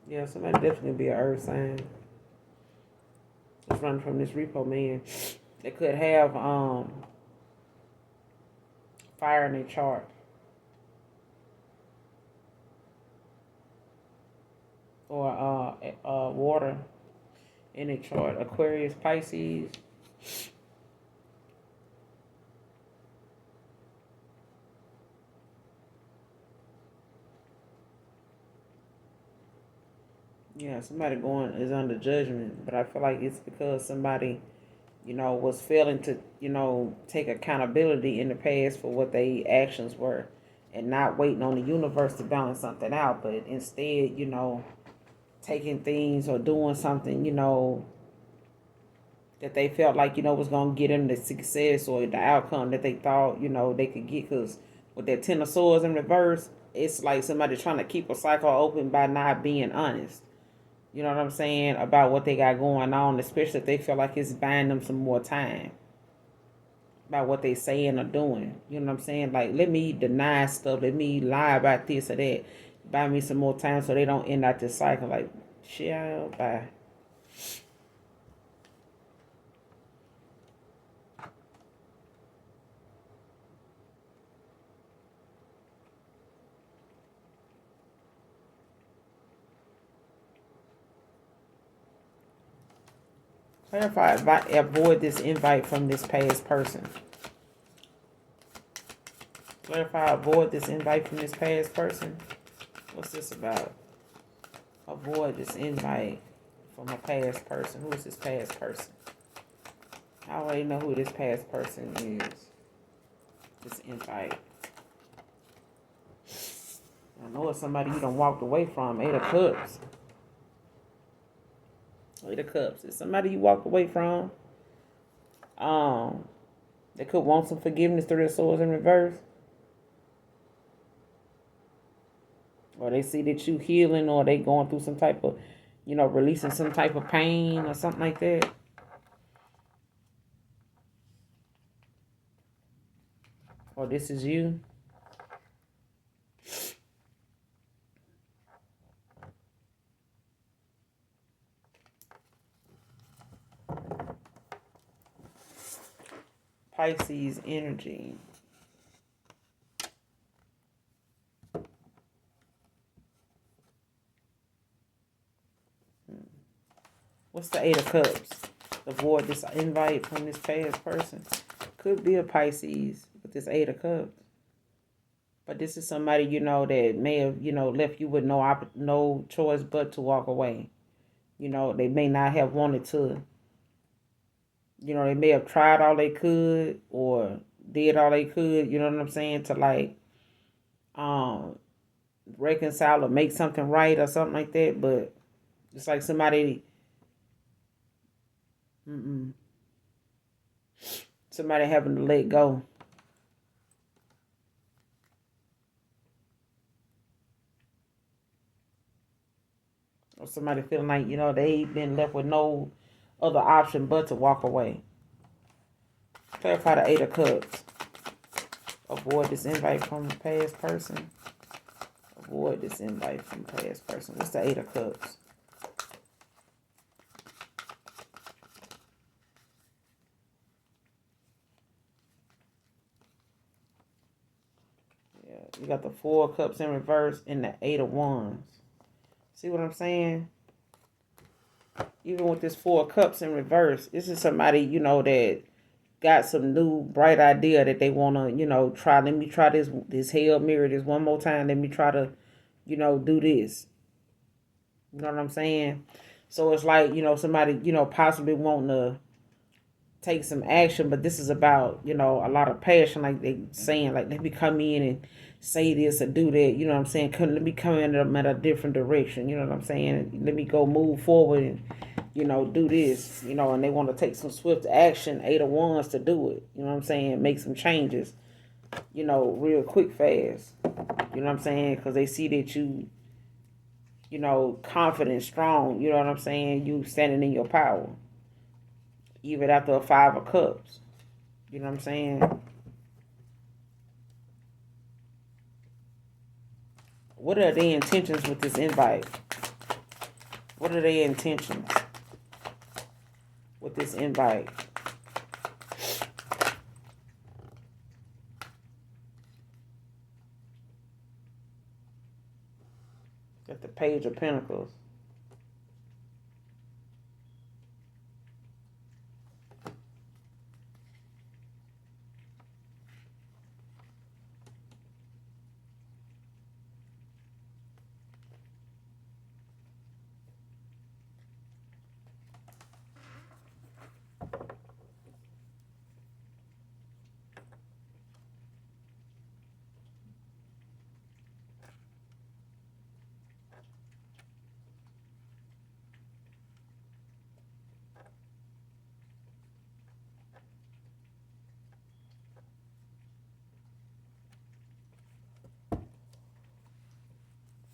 Yeah, somebody definitely be an earth sign. Just running from this repo man. They could have fire in their chart. Or water in their chart. Aquarius, Pisces. Yeah, somebody is under judgment, but I feel like it's because somebody, was failing to, take accountability in the past for what their actions were, and not waiting on the universe to balance something out, but instead, taking things or doing something, that they felt like, was going to get them the success or the outcome that they thought, they could get. Because with that Ten of Swords in reverse, it's like somebody trying to keep a cycle open by not being honest. You know what I'm saying? About what they got going on, especially if they feel like it's buying them some more time. About what they saying or doing. You know what I'm saying? Like, let me deny stuff. Let me lie about this or that. Buy me some more time so they don't end out this cycle. Like, shit, bye. Clarify, avoid this invite from this past person. Clarify, avoid this invite from this past person. What's this about? Avoid this invite from a past person. Who is this past person? I already know who this past person is. This invite. I know it's somebody you done walked away from. Eight of Cups. Eight of Cups. It's somebody you walked away from. They could want some forgiveness through their swords in reverse. Or they see that you healing, or they going through some type of, releasing some type of pain or something like that. Or this is you. Pisces energy. What's the Eight of Cups? Avoid this invite from this past person. Could be a Pisces with this Eight of Cups. But this is somebody, that may have, left you with no choice but to walk away. They may not have wanted to. They may have tried all they could or did all they could, you know what I'm saying, to like reconcile or make something right or something like that. But it's like somebody having to let go. Or somebody feeling like, they've been left with no other option but to walk away. Clarify the Eight of Cups. Avoid this invite from the past person. Avoid this invite from the past person. What's the Eight of Cups? Yeah, you got the Four of Cups in reverse and the Eight of Wands. See what I'm saying? Even with this Four of Cups in reverse, this is somebody, that got some new bright idea that they want to, try. Let me try this Hail Mary this one more time. Let me try to, do this. You know what I'm saying? So it's like, somebody, possibly wanting to take some action, but this is about, a lot of passion, like they saying, like, let me come in and say this or do that, you know what I'm saying? Let me come in at a different direction, you know what I'm saying? Let me go move forward and, do this, and they want to take some swift action, Eight of Wands, to do it, you know what I'm saying? Make some changes, real quick, fast, you know what I'm saying? Because they see that confident, strong, you know what I'm saying? You standing in your power. Even after a Five of Cups. You know what I'm saying? What are their intentions with this invite? What are their intentions with this invite? Got the Page of Pentacles.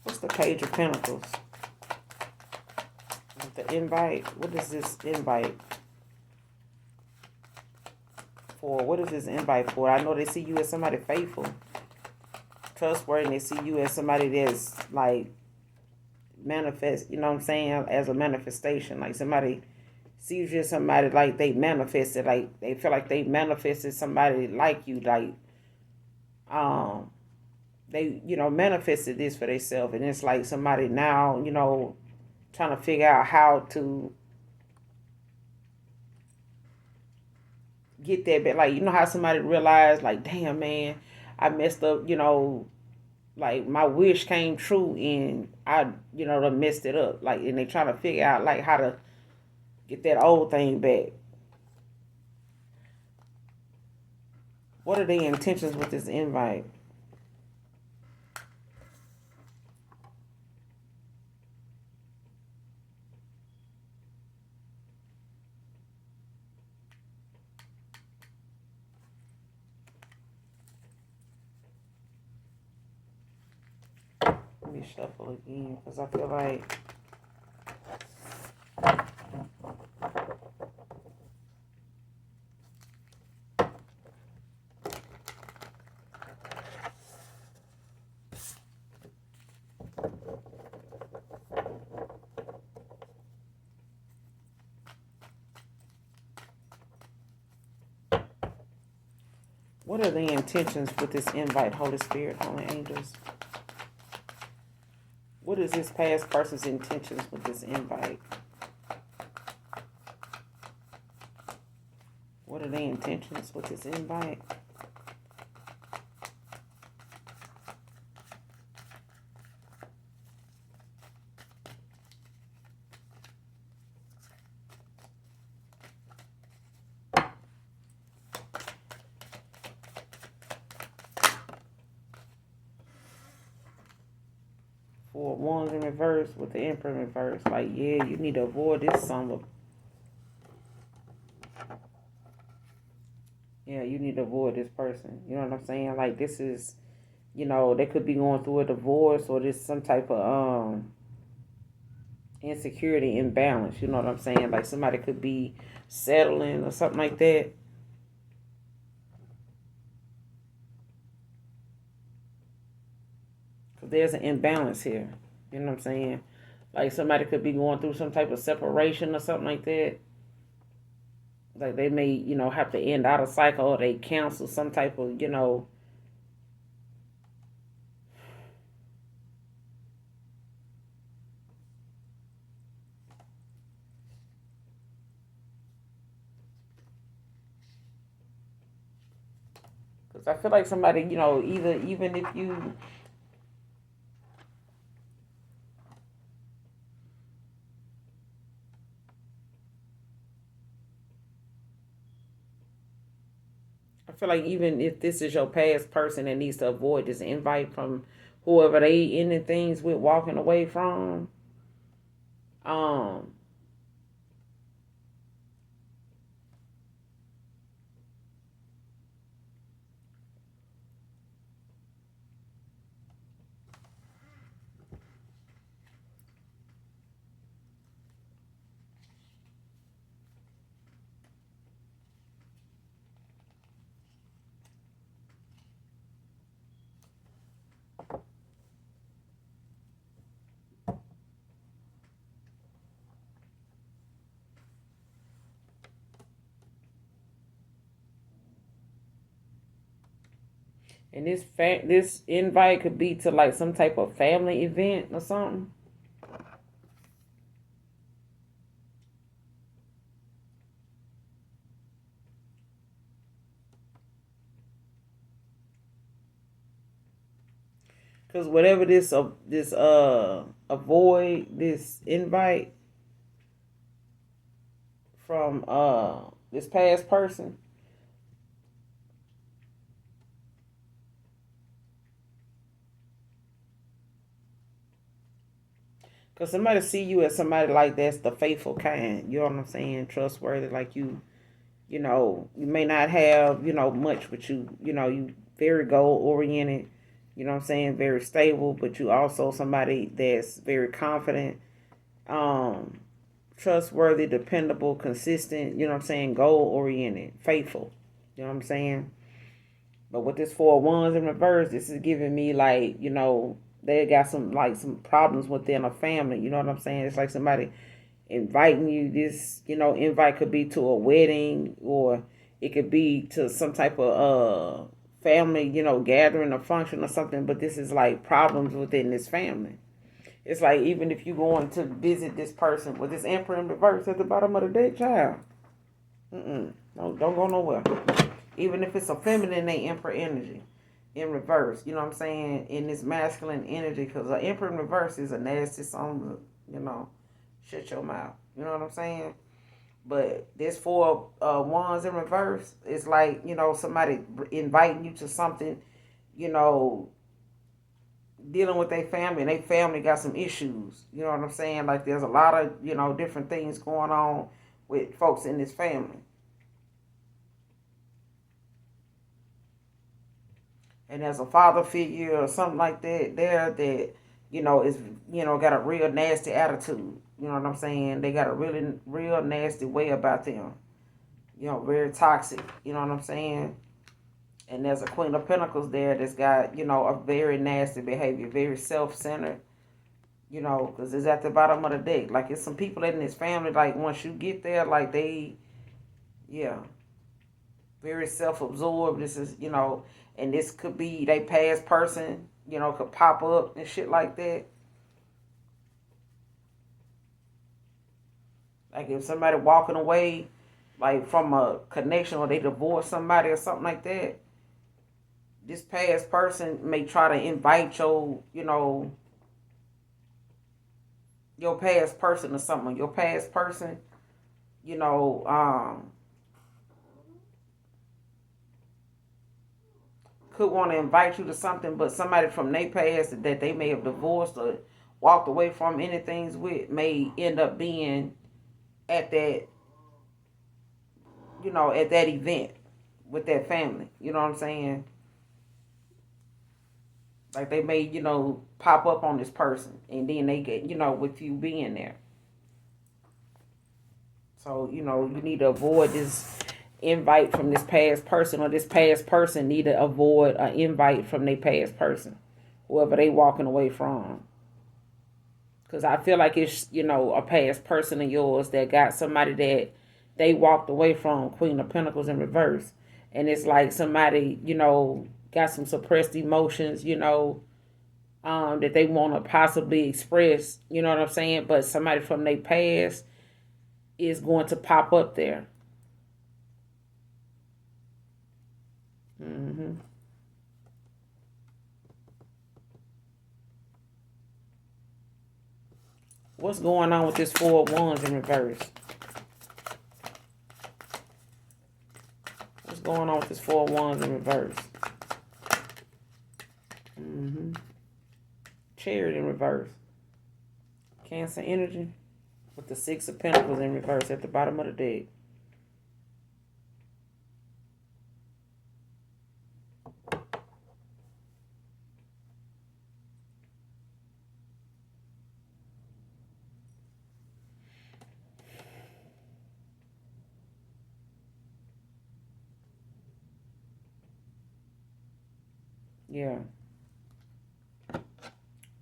What's the Page of Pentacles? The invite. What is this invite for? What is this invite for? I know they see you as somebody faithful, trustworthy, and they see you as somebody that's like manifest, you know what I'm saying, as a manifestation. Like somebody sees you as somebody like they manifested, like they feel like they manifested somebody like you, like they, manifested this for themselves, and it's like somebody now, trying to figure out how to get that back. Like, how somebody realized, like, damn, man, I messed up, like my wish came true and I, done messed it up. Like, and they trying to figure out like how to get that old thing back. What are their intentions with this invite? Let me shuffle again because I feel like what are the intentions with this invite, Holy Spirit, Holy Angels? What is this past person's intentions with this invite? What are their intentions with this invite? Four Wands in reverse with the Emperor in reverse. Like, yeah, you need to avoid this summer. Yeah, you need to avoid this person. You know what I'm saying? Like, this is, they could be going through a divorce or this some type of insecurity, imbalance. You know what I'm saying? Like somebody could be settling or something like that. Cause there's an imbalance here. You know what I'm saying? Like somebody could be going through some type of separation or something like that. Like they may, have to end out a cycle or they cancel some type of, because I feel like somebody, either even if you, I feel like even if this is your past person that needs to avoid this invite from whoever they ending things with, walking away from, um, and this invite could be to like some type of family event or something. Because whatever this avoid this invite from this past person. Because somebody see you as somebody like that's the faithful kind. You know what I'm saying? Trustworthy. Like you may not have, much, but you very goal oriented. You know what I'm saying? Very stable, but you also somebody that's very confident, um, trustworthy, dependable, consistent. You know what I'm saying? Goal oriented, faithful. You know what I'm saying? But with this 4 of Wands in reverse, this is giving me like, they got some problems within a family. You know what I'm saying? It's like somebody inviting you. This, invite could be to a wedding or it could be to some type of family, gathering or function or something. But this is like problems within this family. It's like even if you going to visit this person with this Emperor in reverse at the bottom of the deck, child. Don't go nowhere. Even if it's a feminine, they Emperor energy in reverse. You know what I'm saying? In this masculine energy, because an Emperor in reverse is a nasty song. Shut your mouth. You know what I'm saying? But this 4 of Wands in reverse is like somebody inviting you to something. You know, dealing with their family, and their family got some issues. You know what I'm saying? Like there's a lot of different things going on with folks in this family. And as a father figure or something like that there that is got a real nasty attitude. You know what I'm saying? They got a really real nasty way about them. Very toxic. You know what I'm saying? And there's a Queen of Pentacles there that's got a very nasty behavior, very self-centered. Because it's at the bottom of the deck. Like it's some people in this family. Like once you get there, like they, yeah, very self-absorbed. This is and this could be they past person, could pop up and shit like that. Like if somebody walking away, like from a connection or they divorce somebody or something like that, this past person may try to invite your past person or something. Your past person, you know, um, could want to invite you to something, but somebody from their past that they may have divorced or walked away from anything with may end up being at that, at that event with that family. You know what I'm saying? Like they may, pop up on this person and then they get, with you being there. So, you need to avoid this invite from this past person, or this past person need to avoid an invite from their past person, whoever they walking away from. Because I feel like it's, a past person of yours that got somebody that they walked away from, Queen of Pentacles in reverse. And it's like somebody, got some suppressed emotions, that they want to possibly express, you know what I'm saying? But somebody from their past is going to pop up there. Mm-hmm. What's going on with this Four of Wands in reverse? What's going on with this Four of Wands in reverse? Mm-hmm. Chariot in reverse. Cancer energy with the Six of Pentacles in reverse at the bottom of the deck. Yeah.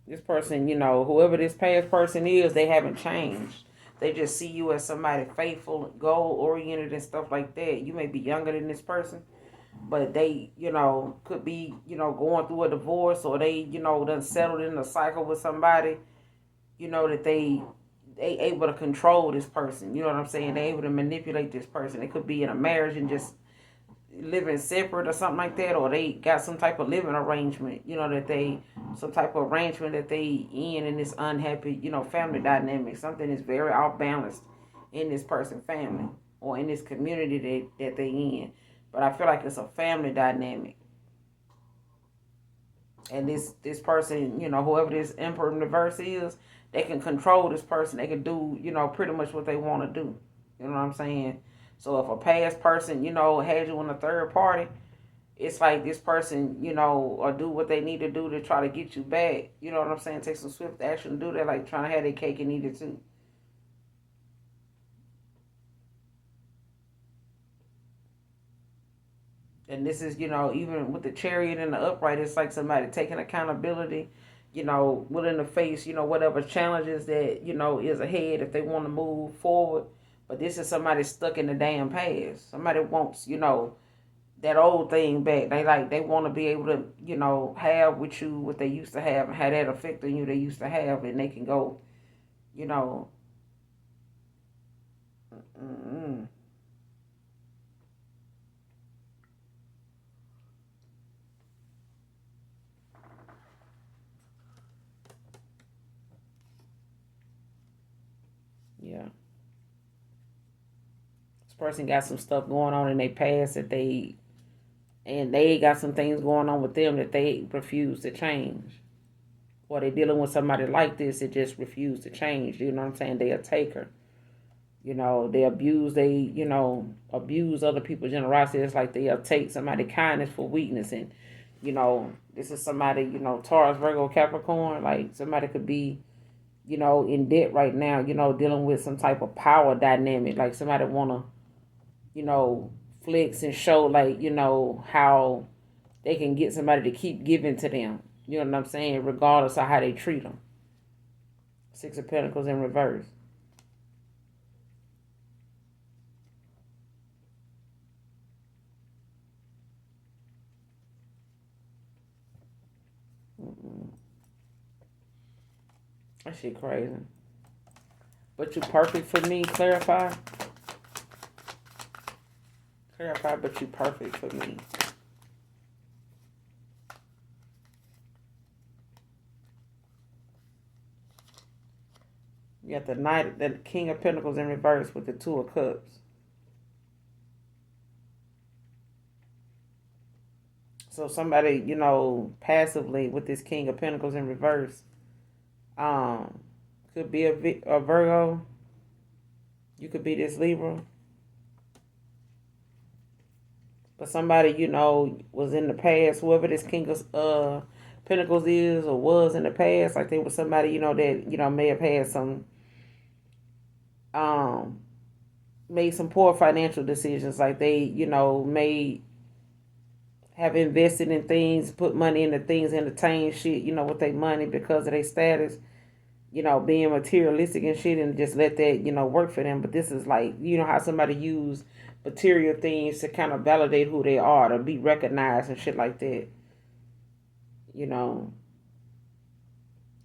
This person, whoever this past person is, they haven't changed. They just see you as somebody faithful, goal oriented, and stuff like that. You may be younger than this person, but they, could be, going through a divorce, or they, done settled in a cycle with somebody, that they able to control this person. You know what I'm saying? They able to manipulate this person. It could be in a marriage and just living separate or something like that, or they got some type of living arrangement, some type of arrangement that they in this unhappy, family dynamic. Something is very off balanced in this person's family or in this community that they in. But I feel like it's a family dynamic. And this person, whoever this Emperor in reverse is, they can control this person. They can do, pretty much what they want to do. You know what I'm saying? So if a past person, had you in a third party, it's like this person, or do what they need to do to try to get you back. You know what I'm saying? Take some swift action to do that, like trying to have their cake and eat it too. And this is, even with the Chariot and the upright, it's like somebody taking accountability, willing to face, whatever challenges that, is ahead if they want to move forward. But this is somebody stuck in the damn past. Somebody wants, that old thing back. They want to be able to, have with you what they used to have and have that effect on you they used to have, and they can go, you know, mm-mm. Yeah. This person got some stuff going on in their past and they got some things going on with them that they refuse to change. Or they dealing with somebody like this that just refuse to change. You know what I'm saying? They a taker. They abuse other people's generosity. It's like they'll take somebody kindness for weakness. And, this is somebody, Taurus, Virgo, Capricorn. Like somebody could be, in debt right now, dealing with some type of power dynamic. Like somebody want to, flex and show, like, how they can get somebody to keep giving to them. You know what I'm saying? Regardless of how they treat them. Six of Pentacles in reverse. Mm-mm. That shit crazy. But you perfect for me. Clarify. Clarify, but you perfect for me. You got the King of Pentacles in reverse with the Two of Cups. So somebody, passively with this King of Pentacles in reverse, um, could be a Virgo. You could be this Libra. But somebody, was in the past, whoever this King of Pentacles is or was in the past, like they was somebody, that, may have had some um made some poor financial decisions. Like they, may have invested in things, put money into things, entertain shit, with their money because of their status, being materialistic and shit, and just let that, work for them. But this is like, how somebody use material things to kind of validate who they are, to be recognized and shit like that. You know,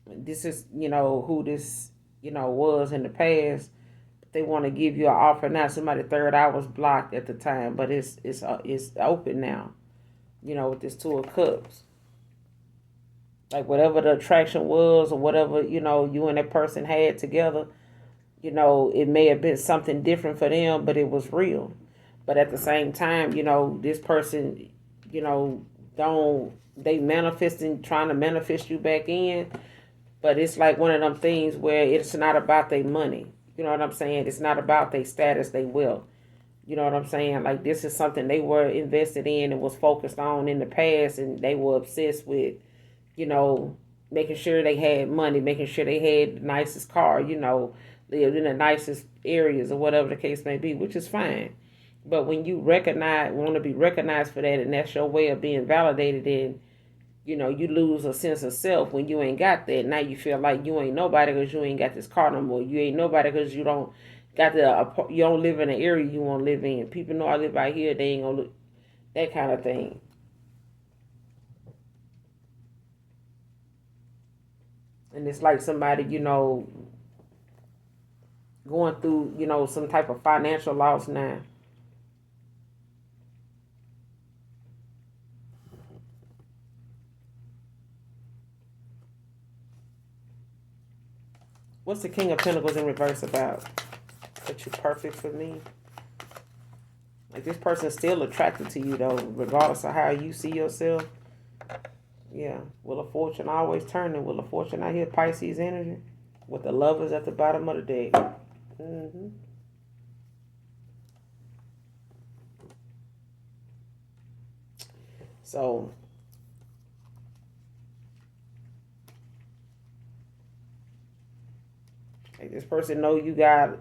this is, who this, was in the past. They want to give you an offer now. Somebody third eye was blocked at the time, but it's open now. With this Two of Cups, like whatever the attraction was, or whatever you and that person had together, it may have been something different for them, but it was real. But at the same time, this person, don't they manifesting, trying to manifest you back in, but it's like one of them things where it's not about their money. You know what I'm saying? It's not about their status, they will. You know what I'm saying? Like this is something they were invested in and was focused on in the past, and they were obsessed with, you know, making sure they had money, making sure they had the nicest car, lived in the nicest areas or whatever the case may be, which is fine. But when you want to be recognized for that, and that's your way of being validated, and you lose a sense of self when you ain't got that. Now you feel like you ain't nobody because you ain't got this car no more. You ain't nobody because you don't you don't live in the area you want to live in. People know I live out here, they ain't gonna look, that kind of thing. And it's like somebody, going through, some type of financial loss now. What's the King of Pentacles in reverse about? That you're perfect for me. Like this person's still attracted to you though, regardless of how you see yourself. Yeah. Wheel of Fortune always turning. Wheel of Fortune out here, Pisces energy. With the Lovers at the bottom of the deck. Mm-hmm. So like this person know you got,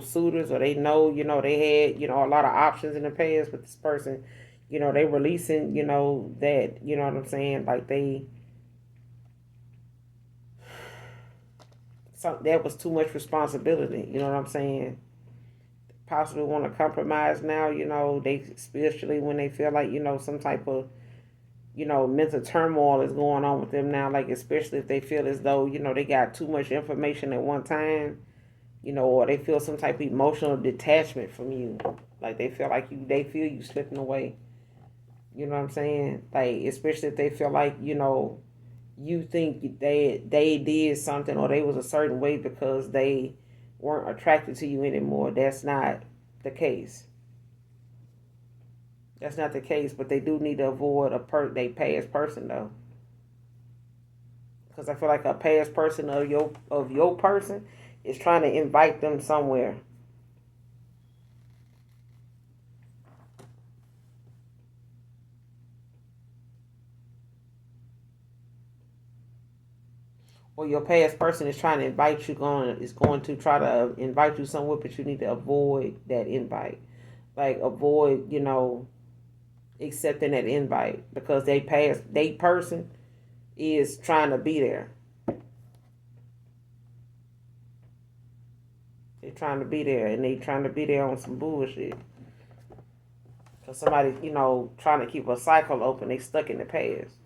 suitors, or they know, they had, a lot of options in the past, but this person, they releasing, that, you know what I'm saying? Like that was too much responsibility, you know what I'm saying? Possibly want to compromise now, they especially when they feel like, some type of, mental turmoil is going on with them now, like especially if they feel as though, they got too much information at one time, or they feel some type of emotional detachment from you. Like they feel like they feel you slipping away. You know what I'm saying? Like especially if they feel like, you think they did something, or they was a certain way because they weren't attracted to you anymore. That's not the case. That's not the case, but they do need to avoid they past person though, because I feel like a past person of your person is trying to invite them somewhere. Or your past person is trying to invite you, going to try to invite you somewhere, but you need to avoid that invite. Like avoid, accepting that invite, because they person is trying to be there. They're trying to be there, and they trying to be there on some bullshit. Cause somebody, trying to keep a cycle open. They stuck in the past.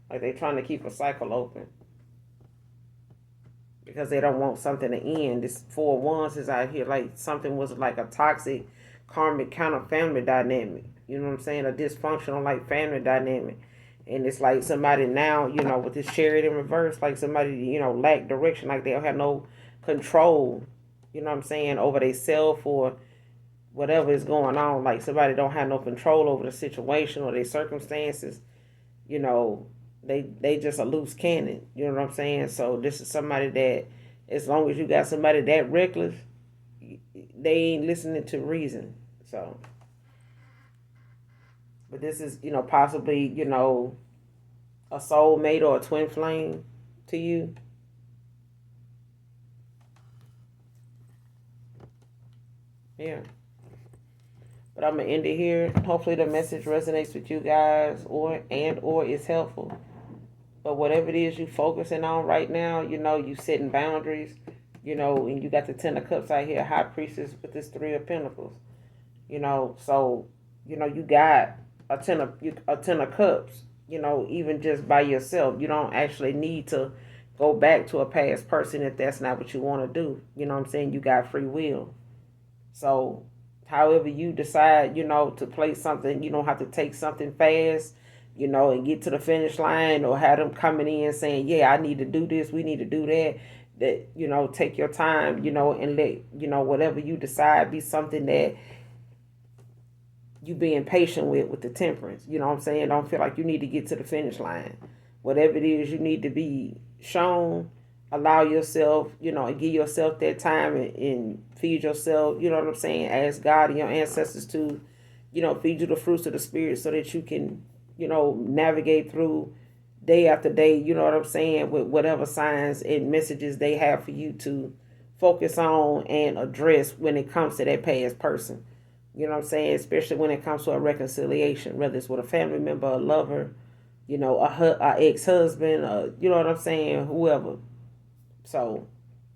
Like they trying to keep a cycle open because they don't want something to end. This Four of Wands is out here like something was like a toxic, karmic kind of family dynamic. You know what I'm saying? A dysfunctional like family dynamic. And it's like somebody now, with this Chariot in reverse, like somebody, lack direction, like they don't have no control, you know what I'm saying, over their self or whatever is going on. Like somebody don't have no control over the situation or their circumstances, you know, they just a loose cannon. You know what I'm saying? So this is somebody that, as long as you got somebody that reckless, they ain't listening to reason. So, but this is, possibly, a soulmate or a twin flame to you. Yeah. But I'm gonna end it here. Hopefully the message resonates with you guys, or is helpful. But whatever it is you focusing on right now, you setting boundaries, and you got the Ten of Cups out here, High Priestess with this Three of Pentacles. So you got a ten of cups. Even just by yourself, you don't actually need to go back to a past person if that's not what you want to do. You know what I'm saying? You got free will. So however you decide, to play something, you don't have to take something fast, and get to the finish line, or have them coming in saying, yeah, I need to do this, we need to do that. That, take your time, and let, whatever you decide be something that you being patient with the temperance. You know what I'm saying? Don't feel like you need to get to the finish line. Whatever it is you need to be shown, allow yourself, and give yourself that time, and feed yourself, you know what I'm saying? Ask God and your ancestors to, feed you the fruits of the Spirit so that you can, navigate through day after day, you know what I'm saying, with whatever signs and messages they have for you to focus on and address when it comes to that past person. You know what I'm saying? Especially when it comes to a reconciliation, whether it's with a family member, a lover, a ex-husband, you know what I'm saying, whoever. So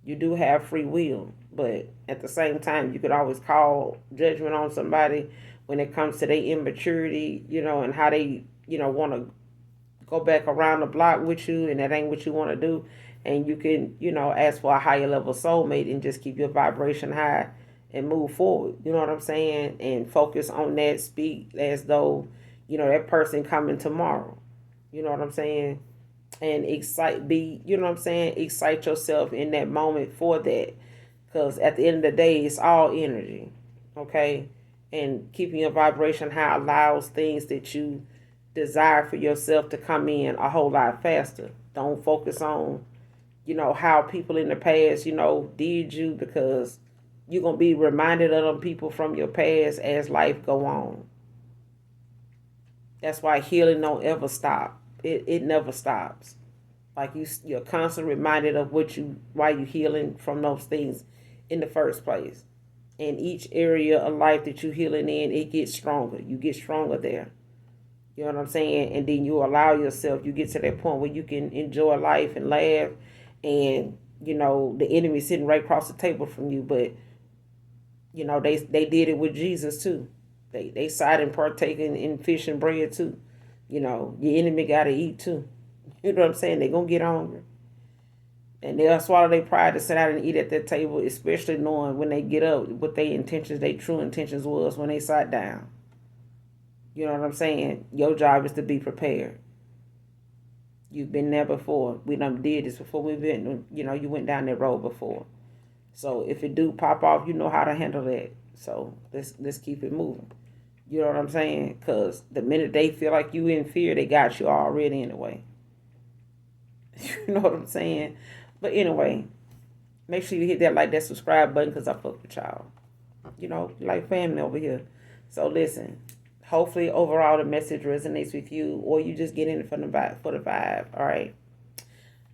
you do have free will, but at the same time, you could always call judgment on somebody when it comes to their immaturity, and how they, want to go back around the block with you, and that ain't what you want to do. And you can, ask for a higher level soulmate and just keep your vibration high and move forward. You know what I'm saying? And focus on that. Speak as though, that person coming tomorrow. You know what I'm saying? And you know what I'm saying? Excite yourself in that moment for that. Because at the end of the day, it's all energy. Okay? And keeping your vibration high allows things that you desire for yourself to come in a whole lot faster. Don't focus on, how people in the past, did you, because you're going to be reminded of them people from your past as life go on. That's why healing don't ever stop. It never stops. Like you're constantly reminded of why you healing from those things in the first place. In each area of life that you healing in, it gets stronger. You get stronger there. You know what I'm saying? And then you allow yourself, you get to that point where you can enjoy life and laugh, and, the enemy sitting right across the table from you. But, they did it with Jesus too. They sat and partaking in fish and bread too. Your enemy got to eat too. You know what I'm saying? They're going to get hungry. And they'll swallow their pride to sit down and eat at that table, especially knowing when they get up what their true intentions was when they sat down. You know what I'm saying? Your job is to be prepared. You've been there before. We done did this before. You went down that road before. So if it do pop off, you know how to handle that. So let's keep it moving. You know what I'm saying? Because the minute they feel like you in fear, they got you already anyway. You know what I'm saying? But anyway, make sure you hit that subscribe button, because I fuck with y'all. Like family over here. So listen, hopefully overall the message resonates with you, or you just get in it for the vibe. All right.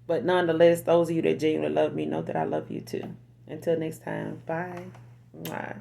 But nonetheless, those of you that genuinely love me know that I love you too. Until next time, bye. Mwah.